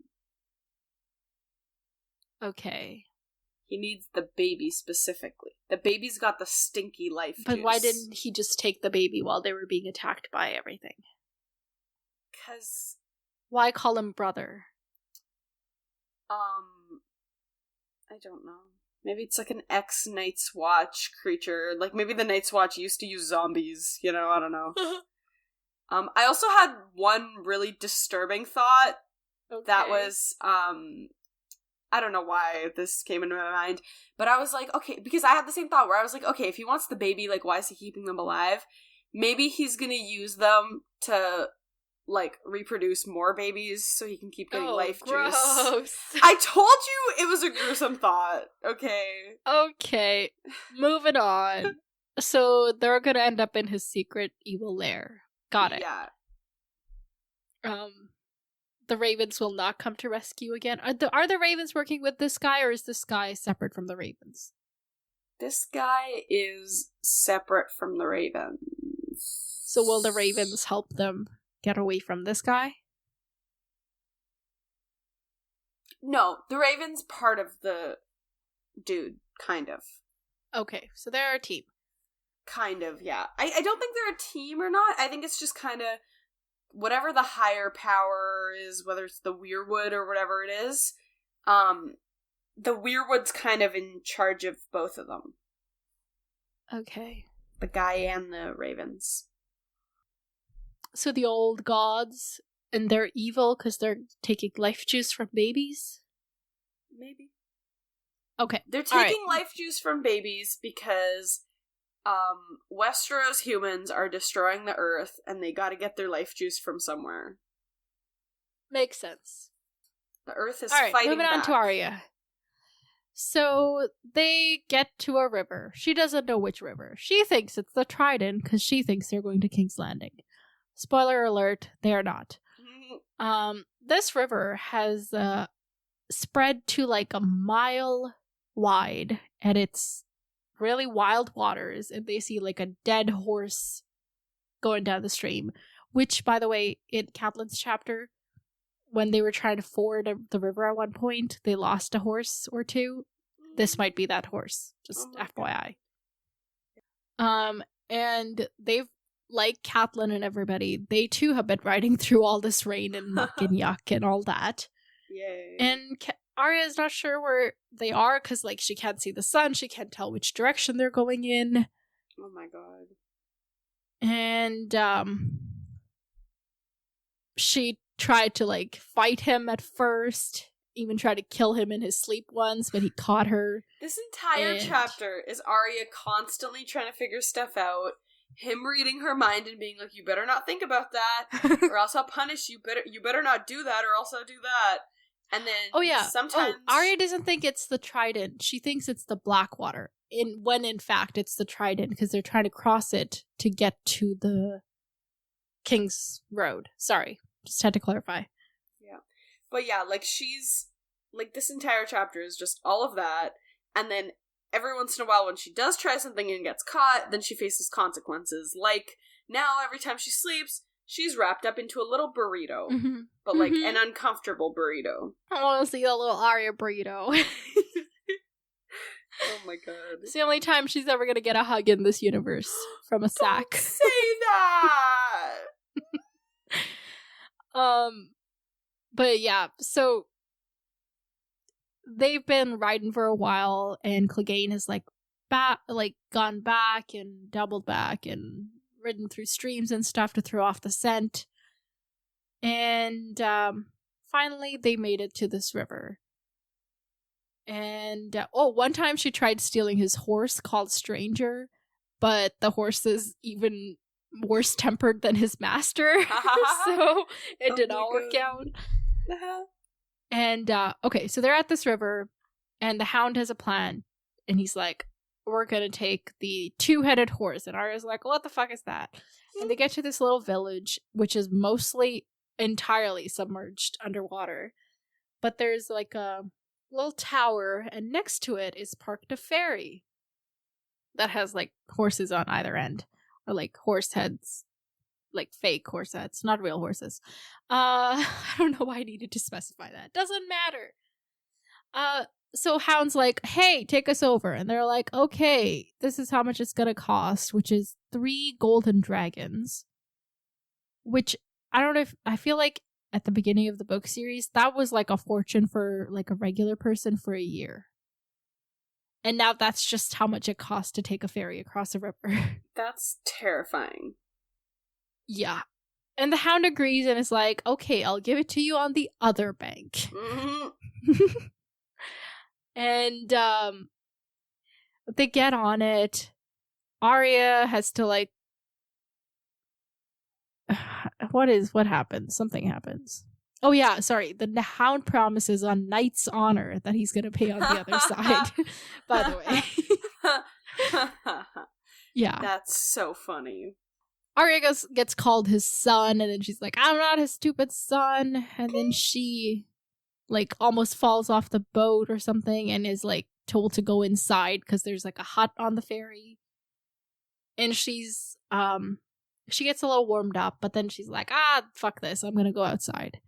Okay. He needs the baby specifically. The baby's got the stinky life juice. But why didn't he just take the baby while they were being attacked by everything? Because... Why call him brother? I don't know. Maybe it's like an ex-Night's Watch creature. Like, maybe the Night's Watch used to use zombies. You know, I don't know. I also had one really disturbing thought. Okay. That was, I don't know why this came into my mind, but I was like, okay, because I had the same thought where I was like, okay, if he wants the baby, like, why is he keeping them alive? Maybe he's gonna use them to, like, reproduce more babies so he can keep getting life juice. I told you it was a gruesome thought, okay? Okay, moving on. So they're gonna end up in his secret evil lair. Got it. Yeah. The ravens will not come to rescue again. Are the ravens working with this guy, or is this guy separate from the ravens? This guy is separate from the ravens. So will the ravens help them get away from this guy? No, the raven's part of the dude, kind of. Okay, so they're a team. Kind of, yeah. I don't think they're a team or not. I think it's just kind of whatever the higher power is, whether it's the Weirwood or whatever it is, the Weirwood's kind of in charge of both of them. Okay. The guy and the ravens. So the old gods, and they're evil because they're taking life juice from babies? Maybe. Okay. They're taking life juice from babies because Westeros humans are destroying the earth and they gotta get their life juice from somewhere. Makes sense. The earth is fighting back. Moving on to Arya. So they get to a river. She doesn't know which river. She thinks it's the Trident because she thinks they're going to King's Landing. Spoiler alert, they are not. This river has spread to like a mile wide, and it's really wild waters, and they see like a dead horse going down the stream, which, by the way, in Catelyn's chapter, when they were trying to ford the river at one point, they lost a horse or two. This might be that horse, just FYI. And they've, like Catelyn and everybody, they too have been riding through all this rain and muck and yuck and all that. Yay. And Arya is not sure where they are because, like, she can't see the sun. She can't tell which direction they're going in. Oh my god. And she tried to, like, fight him at first. Even tried to kill him in his sleep once, but he caught her. This entire chapter is Arya constantly trying to figure stuff out. Him reading her mind and being like, you better not think about that, or else I'll punish you. You better not do that, or else I'll do that. And then sometimes Arya doesn't think it's the trident. She thinks it's the Blackwater. When in fact it's the trident, because they're trying to cross it to get to the King's Road. Sorry, just had to clarify. Yeah, but yeah, like she's like this entire chapter is just all of that, and then every once in a while when she does try something and gets caught, then she faces consequences. Like now, every time she sleeps, she's wrapped up into a little burrito. Mm-hmm. But like an uncomfortable burrito. I want to see a little Arya burrito. Oh my god. It's the only time she's ever going to get a hug in this universe from a sack. Don't say that! But yeah, so they've been riding for a while, and Clegane has gone back and doubled back and ridden through streams and stuff to throw off the scent. And finally they made it to this river. And one time she tried stealing his horse called Stranger, but the horse is even worse tempered than his master. So it did not work out. And okay, so they're at this river, and the Hound has a plan, and he's like, we're gonna take the two-headed horse. And Arya's like, what the fuck is that? And they get to this little village, which is mostly entirely submerged underwater, but there's like a little tower, and next to it is parked a ferry that has like horses on either end, or like horse heads, like fake horse heads, not real horses. I don't know why I needed to specify that. Doesn't matter. So Hound's like, hey, take us over. And they're like, okay, this is how much it's gonna cost, which is 3 golden dragons. Which, I don't know if, I feel like at the beginning of the book series, that was like a fortune for like a regular person for a year. And now that's just how much it costs to take a ferry across a river. That's terrifying. Yeah. And the Hound agrees and is like, okay, I'll give it to you on the other bank. Mm-hmm. And they get on it. Arya has to like what happens? Something happens. Oh yeah, sorry. The Hound promises on Knight's honor that he's gonna pay on the other side. By the way. Yeah. That's so funny. Arya gets called his son, and then she's like, I'm not his stupid son. And then she like almost falls off the boat or something and is like told to go inside because there's like a hut on the ferry. And she's she gets a little warmed up, but then she's like, fuck this, I'm gonna go outside.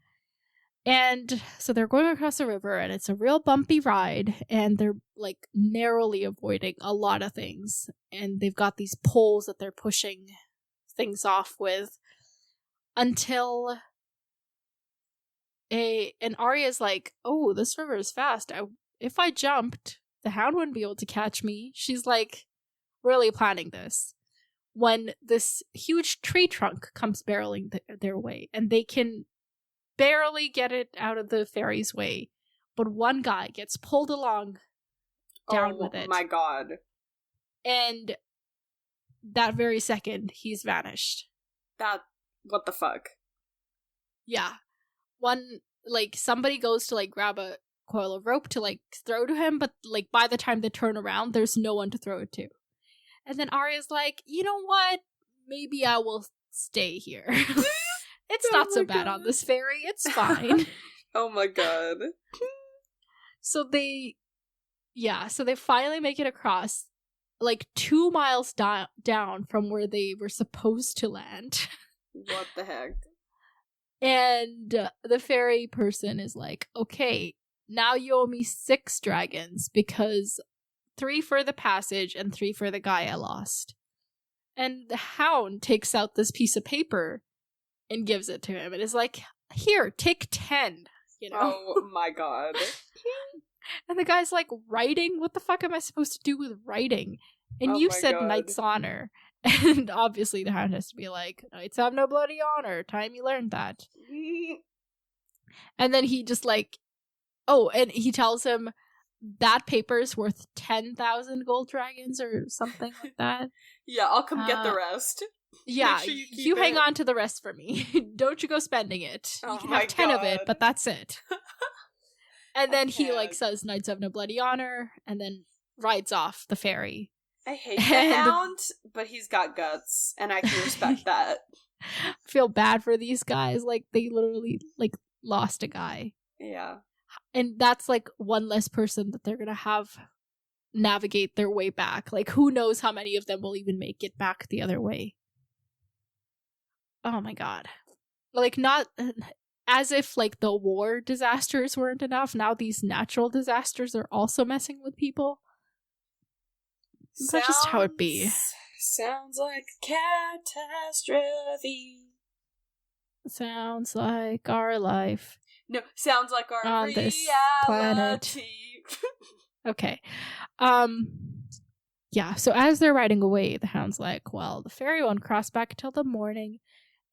And so they're going across the river, and it's a real bumpy ride, and they're like narrowly avoiding a lot of things, and they've got these poles that they're pushing things off with until and Arya's like, oh, this river is fast. If I jumped, the Hound wouldn't be able to catch me. She's like really planning this when this huge tree trunk comes barreling their way, and they can barely get it out of the ferry's way, but one guy gets pulled along down with it. Oh my god. And that very second, he's vanished. What the fuck? Yeah. Somebody goes to, like, grab a coil of rope to, like, throw to him, but, like, by the time they turn around, there's no one to throw it to. And then Arya's like, you know what? Maybe I will stay here. It's not so bad on this ferry. It's fine. Oh my god. So they finally make it across, like 2 miles down from where they were supposed to land. What the heck? And the ferry person is like, okay, now you owe me 6 dragons because 3 for the passage and 3 for the guy I lost. And the hound takes out this piece of paper and gives it to him and is like, here, take 10, you know? Oh my god. And the guy's like, writing? What the fuck am I supposed to do with writing? And you said God. Knight's Honor. And obviously the hound has to be like, Knights have no bloody honor. Time you learned that. And then he just like, and he tells him that paper is worth 10,000 gold dragons or something like that. Yeah, I'll come get the rest. Yeah, sure you hang on to the rest for me. Don't you go spending it. You can have 10 of it, but that's it. And then he like says Knights have no bloody honor and then rides off the ferry. I hate the hound, but he's got guts, and I can respect that. I feel bad for these guys. Like, they literally, like, lost a guy. Yeah. And that's, like, one less person that they're gonna have navigate their way back. Like, who knows how many of them will even make it back the other way. Oh my god. Like, not... As if, like, the war disasters weren't enough, now these natural disasters are also messing with people. That's just how it be. Sounds like catastrophe. Sounds like our life. No, sounds like our on reality. This planet. Okay. Yeah, so as they're riding away, the hound's like, well, the ferry won't cross back until the morning.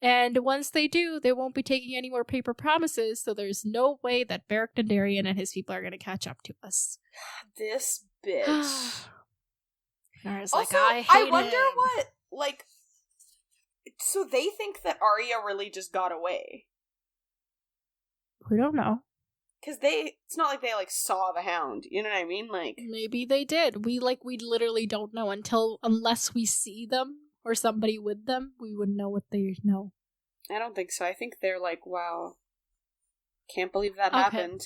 And once they do, they won't be taking any more paper promises, so there's no way that Beric Dondarrion and his people are going to catch up to us. This bitch. Also, like, I wonder what, like, so they think that Arya really just got away. We don't know. Because it's not like they, like, saw the hound, you know what I mean? Like, maybe they did. We literally don't know unless we see them or somebody with them, we wouldn't know what they know. I don't think so. I think they're like, wow, can't believe that happened.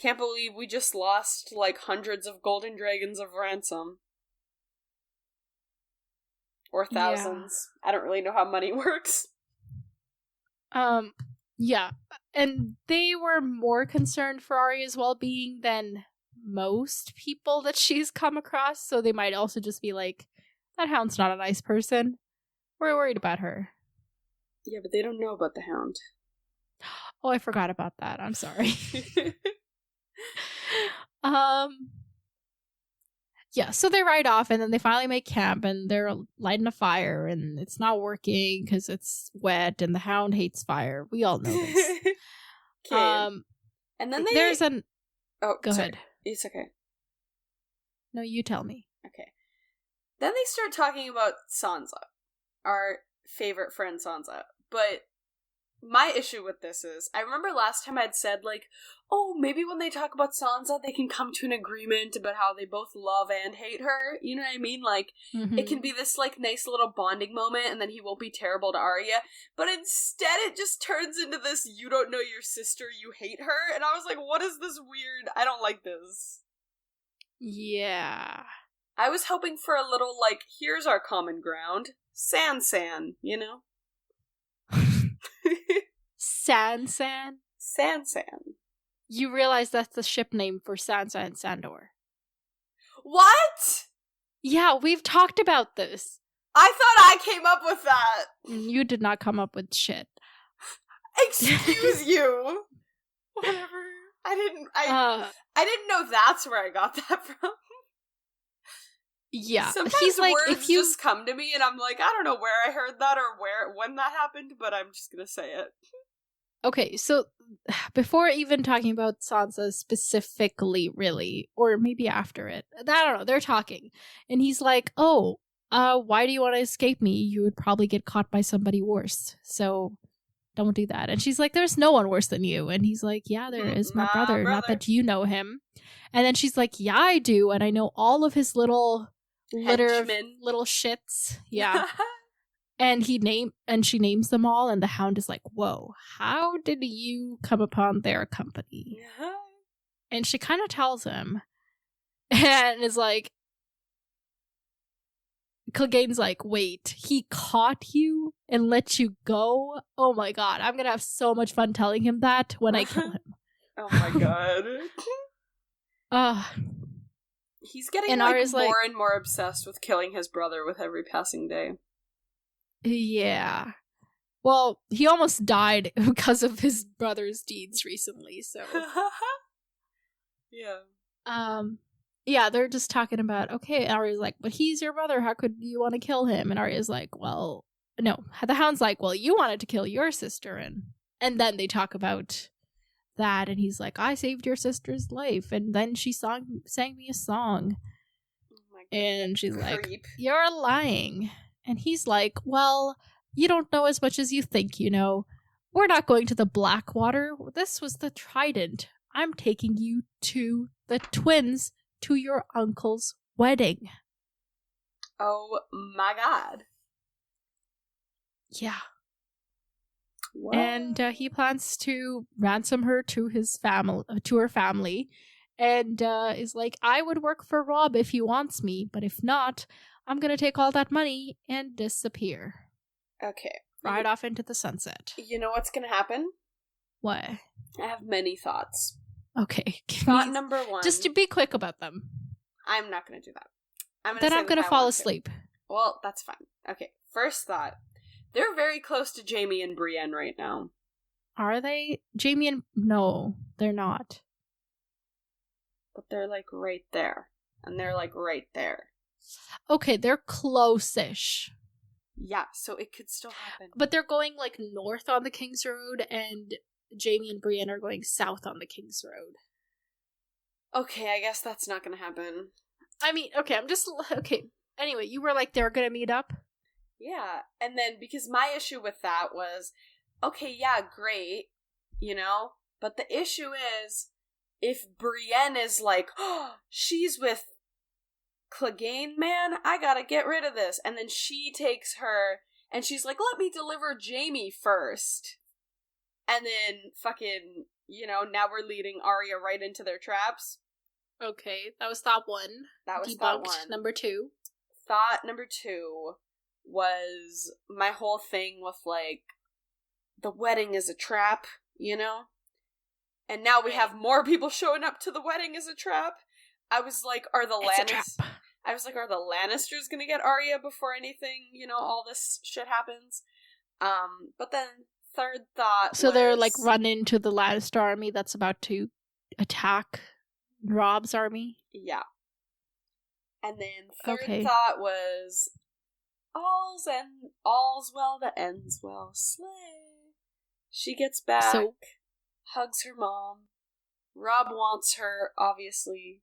Can't believe we just lost, like, hundreds of golden dragons of ransom. Or thousands. Yeah. I don't really know how money works. Yeah. And they were more concerned for Arya's well-being than most people that she's come across, so they might also just be like, that hound's not a nice person. We're worried about her. Yeah, but they don't know about the hound. Oh, I forgot about that. I'm sorry. Yeah, so they ride off and then they finally make camp and they're lighting a fire and it's not working because it's wet and the hound hates fire. We all know this. Okay. And then there's an... Oh, go ahead. It's okay. No, you tell me. Okay. Then they start talking about Sansa, our favorite friend Sansa. But my issue with this is, I remember last time I'd said, like, oh, maybe when they talk about Sansa, they can come to an agreement about how they both love and hate her. You know what I mean? Like, It can be this, like, nice little bonding moment, and then he won't be terrible to Arya. But instead, it just turns into this, you don't know your sister, you hate her. And I was like, what is this weird? I don't like this. Yeah. I was hoping for a little, like, here's our common ground. San, you know? San? San. You realize that's the ship name for Sansa and Sandor. What? Yeah, we've talked about this. I thought I came up with that. You did not come up with shit. Excuse you. Whatever. I didn't know that's where I got that from. Yeah. Sometimes he's like, words if you just come to me and I'm like, I don't know where I heard that or when that happened, but I'm just gonna say it. Okay, so before even talking about Sansa specifically, really, or maybe after it, I don't know, they're talking. And he's like, why do you want to escape me? You would probably get caught by somebody worse. So don't do that. And she's like, there's no one worse than you. And he's like, yeah, there is, my brother. Not that you know him. And then she's like, yeah, I do. And I know all of his little litter of little shits. Yeah. And she names them all, and the Hound is like, whoa, how did you come upon their company? And she kind of tells him, and is like, Clegane's like, wait, he caught you and let you go? Oh my god, I'm gonna have so much fun telling him that when I kill him. Oh my god. He's getting more and more obsessed with killing his brother with every passing day. Yeah. Well, he almost died because of his brother's deeds recently, so. Yeah. Yeah, they're just talking about, okay, Arya's like, but he's your brother, how could you want to kill him? And Arya's like, well, no. The Hound's like, well, you wanted to kill your sister, and then they talk about that, and he's like, I saved your sister's life, and then she sang me a song. Oh my God. And she's like, you're lying. And he's like, well, you don't know as much as you think, you know. We're not going to the Blackwater. This was the Trident. I'm taking you to the twins to your uncle's wedding. Oh my god. Yeah. What? And he plans to ransom her to her family, and is like, I would work for Robb if he wants me, but if not, I'm gonna take all that money and disappear. Okay. Right off into the sunset. You know what's gonna happen? What? I have many thoughts. Okay. Thought number one. Just to be quick about them. I'm not gonna do that. I'm gonna fall asleep. Well, that's fine. Okay. First thought. They're very close to Jaime and Brienne right now. Are they? Jaime and... No, they're not. But they're, like, right there. And they're, like, right there. Okay, they're close-ish. Yeah, so it could still happen. But they're going, like, north on the King's Road, and Jaime and Brienne are going south on the King's Road. Okay, I guess that's not gonna happen. I mean, okay, okay. Anyway, you were like, they're gonna meet up? Yeah, and then, because my issue with that was, okay, yeah, great, you know? But the issue is, if Brienne is like, oh, she's with Clegane, man, I gotta get rid of this. And then she takes her, and she's like, let me deliver Jaime first. And then fucking, you know, now we're leading Arya right into their traps. Okay, that was thought one. That was debunked. Thought one. Number two. Thought number two was my whole thing with, like, the wedding is a trap, you know? And now we have more people showing up to the wedding as a trap. I was like, are the Lannisters gonna get Arya before anything, you know, all this shit happens? But then third thought So they're like run into the Lannister army that's about to attack Robb's army? Yeah. And then third thought was all's well that ends well. Slay. She gets back, hugs her mom. Robb wants her, obviously.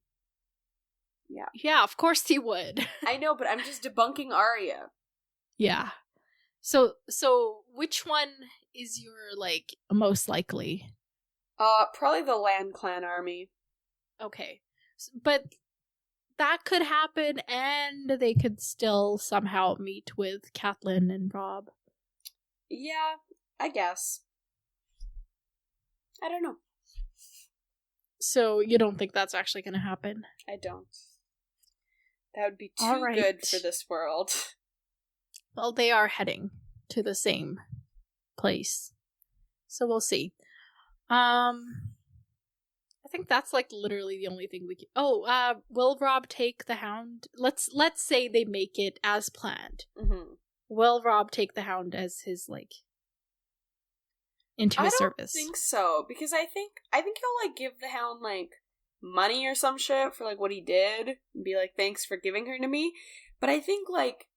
Yeah. Yeah, of course he would. I know, but I'm just debunking Arya. Yeah. So which one is your, like, most likely? Probably the Land Clan army. Okay. But that could happen, and they could still somehow meet with Catelyn and Robb. Yeah, I guess. I don't know. So you don't think that's actually going to happen? I don't. That would be too good for this world. Well, they are heading to the same place. So we'll see. I think that's, like, literally the only thing we can... Oh, will Robb take the Hound? Let's say they make it as planned. Mm-hmm. Will Robb take the Hound as his, like, into his service? I don't think so, because I think he'll, like, give the Hound, like, money or some shit for, like, what he did, and be like, thanks for giving her to me. But I think, like,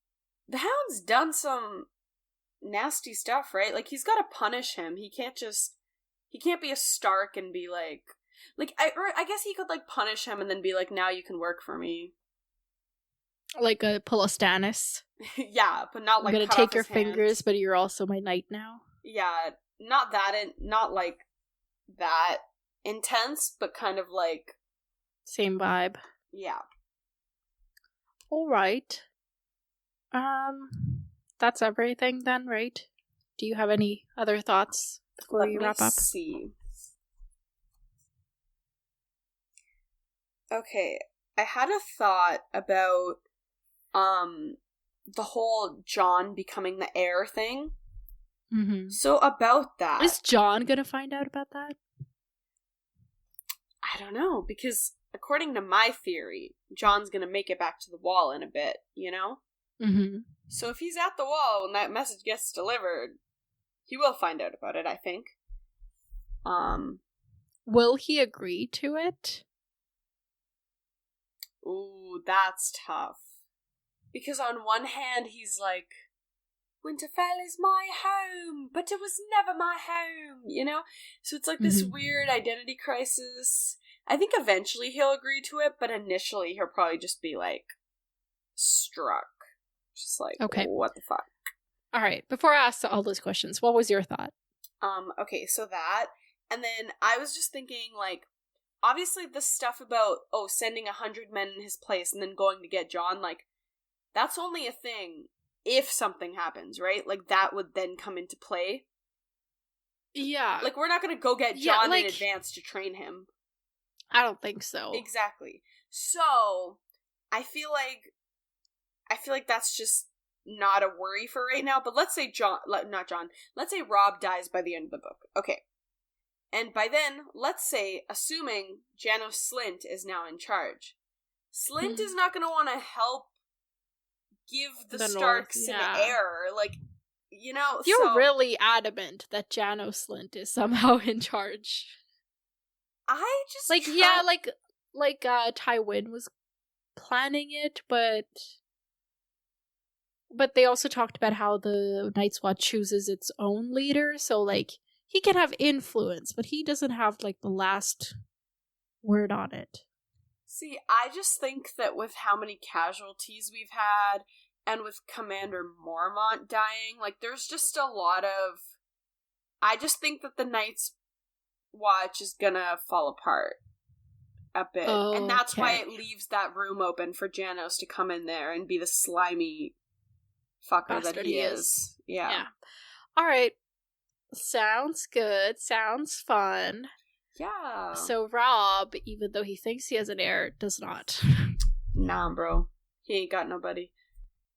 the Hound's done some nasty stuff, right? Like, he's gotta punish him. He can't be a Stark and be like, I guess he could, like, punish him and then be like, now you can work for me. Like a Stannis. Yeah, but not, like, I'm gonna take your fingers, but you're also my knight now. Yeah, not like that intense, but kind of like... Same vibe. Yeah. Alright. that's everything then, right? Do you have any other thoughts before we wrap up? Let me see. Okay, I had a thought about the whole Jon becoming the heir thing. Mm-hmm. So about that, is Jon gonna find out about that? I don't know, because according to my theory, Jon's gonna make it back to the wall in a bit, you know? Mm-hmm. So if he's at the wall when that message gets delivered, he will find out about it, I think. Will he agree to it? Ooh, that's tough. Because on one hand, he's like, Winterfell is my home, but it was never my home, you know? So it's like this weird identity crisis. I think eventually he'll agree to it, but initially he'll probably just be like, struck. Just like, okay. What the fuck? All right, before I ask all those questions, what was your thought? Okay, so that, and then I was just thinking, like, obviously the stuff about, sending 100 men in his place and then going to get Jon, like, that's only a thing if something happens, right? Like, that would then come into play. Yeah. Like, we're not gonna go get Jon in advance to train him. I don't think so. Exactly. So, I feel like that's just not a worry for right now, but let's say let's say Robb dies by the end of the book. Okay. And by then, let's say, assuming Janos Slynt is now in charge, Slynt is not gonna want to help give the Starks an heir, like, you know. You're really adamant that Janos Slynt is somehow in charge. I just Tywin was planning it, but they also talked about how the Night's Watch chooses its own leader, so like he can have influence, but he doesn't have like the last word on it. See, I just think that with how many casualties we've had, and with Commander Mormont dying, like, there's just a lot of... I just think that the Night's Watch is gonna fall apart a bit. Okay. And that's why it leaves that room open for Janos to come in there and be the slimy fucker bastard that he is. Yeah. Alright. Sounds good. Sounds fun. Yeah. So Robb, even though he thinks he has an heir, does not. Nah, bro. He ain't got nobody.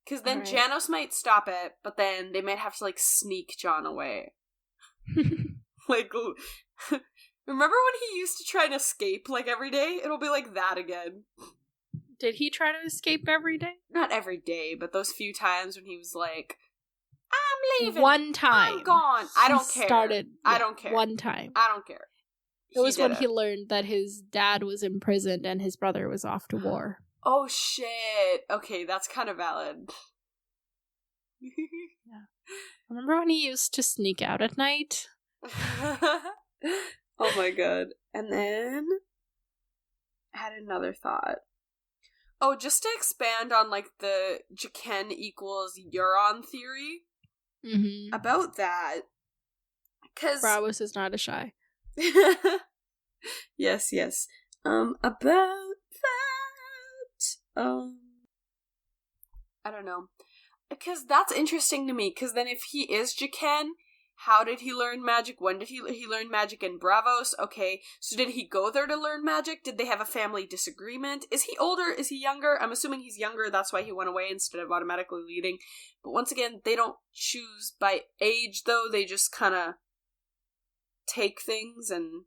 Because then Janos might stop it, but then they might have to, like, sneak Jon away. Like, remember when he used to try and escape, like, every day? It'll be like that again. Did he try to escape every day? Not every day, but those few times when he was like, I'm leaving. One time. I'm gone. I don't care. I don't care. One time. I don't care. It was when he learned that his dad was imprisoned and his brother was off to war. Oh, shit. Okay, that's kind of valid. Yeah. Remember when he used to sneak out at night? Oh my god. And then I had another thought. Oh, just to expand on, like, the Jaqen equals Euron theory. Mm-hmm. About that. Because Braavos is not a shy. Yes. About that. I don't know. Because that's interesting to me, because then if he is Jaqen, how did he learn magic? When did he learn magic in Braavos? Okay, so did he go there to learn magic? Did they have a family disagreement? Is he older? Is he younger? I'm assuming he's younger, that's why he went away instead of automatically leading. But once again, they don't choose by age, though. They just kind of take things and...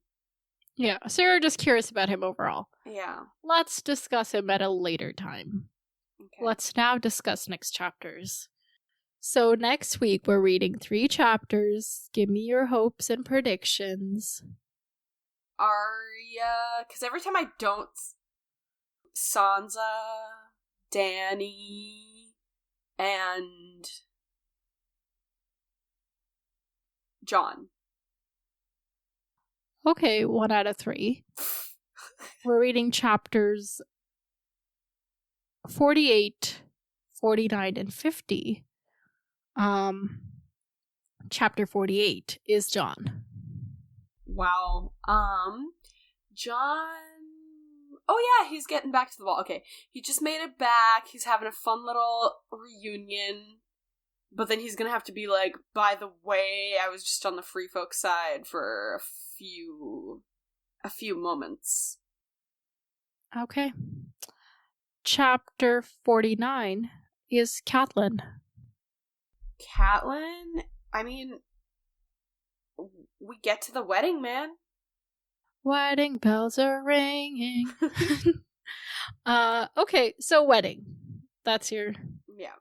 Yeah, so you're just curious about him overall. Yeah. Let's discuss him at a later time. Okay. Let's now discuss next chapters. So next week we're reading 3 chapters. Give me your hopes and predictions. Arya, because every time I don't... Sansa, Dany, and... Jon. Okay, 1 out of 3. We're reading chapters 48, 49, and 50. Chapter 48 is Jon. Wow. Jon... Oh yeah, he's getting back to the wall. Okay, he just made it back. He's having a fun little reunion But then he's gonna have to be like, by the way, I was just on the free folk side for a few moments. Okay. Chapter 49 is Catelyn. Catelyn? I mean, we get to the wedding, man. Wedding bells are ringing. Okay, so wedding. That's your... Yeah.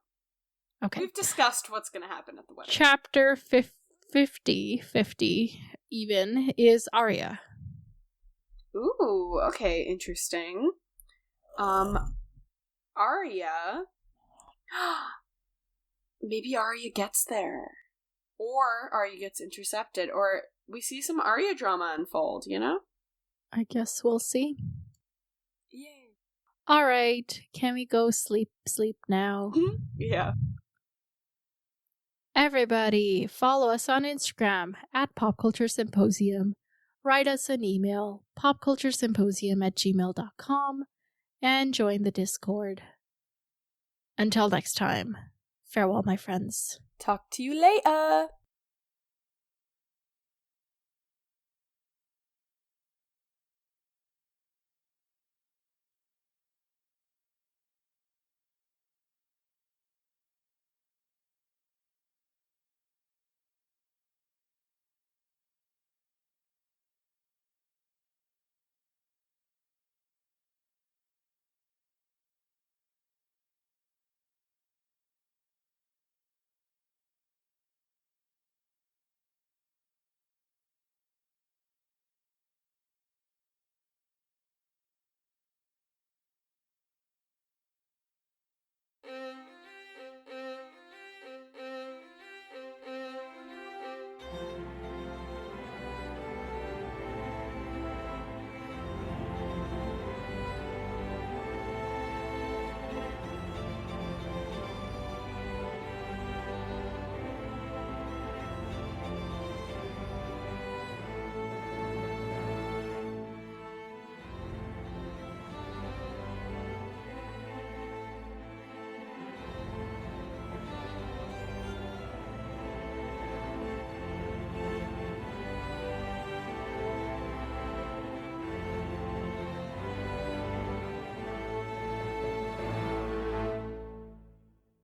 Okay. We've discussed what's going to happen at the wedding. Chapter 50 even, is Arya. Ooh, okay, interesting. Arya... Maybe Arya gets there. Or Arya gets intercepted. Or we see some Arya drama unfold, you know? I guess we'll see. Yay. Alright, can we go sleep now? Yeah. Everybody, follow us on Instagram at Pop Culture Symposium. Write us an email, popculturesymposium@gmail.com, and join the Discord. Until next time, farewell, my friends. Talk to you later.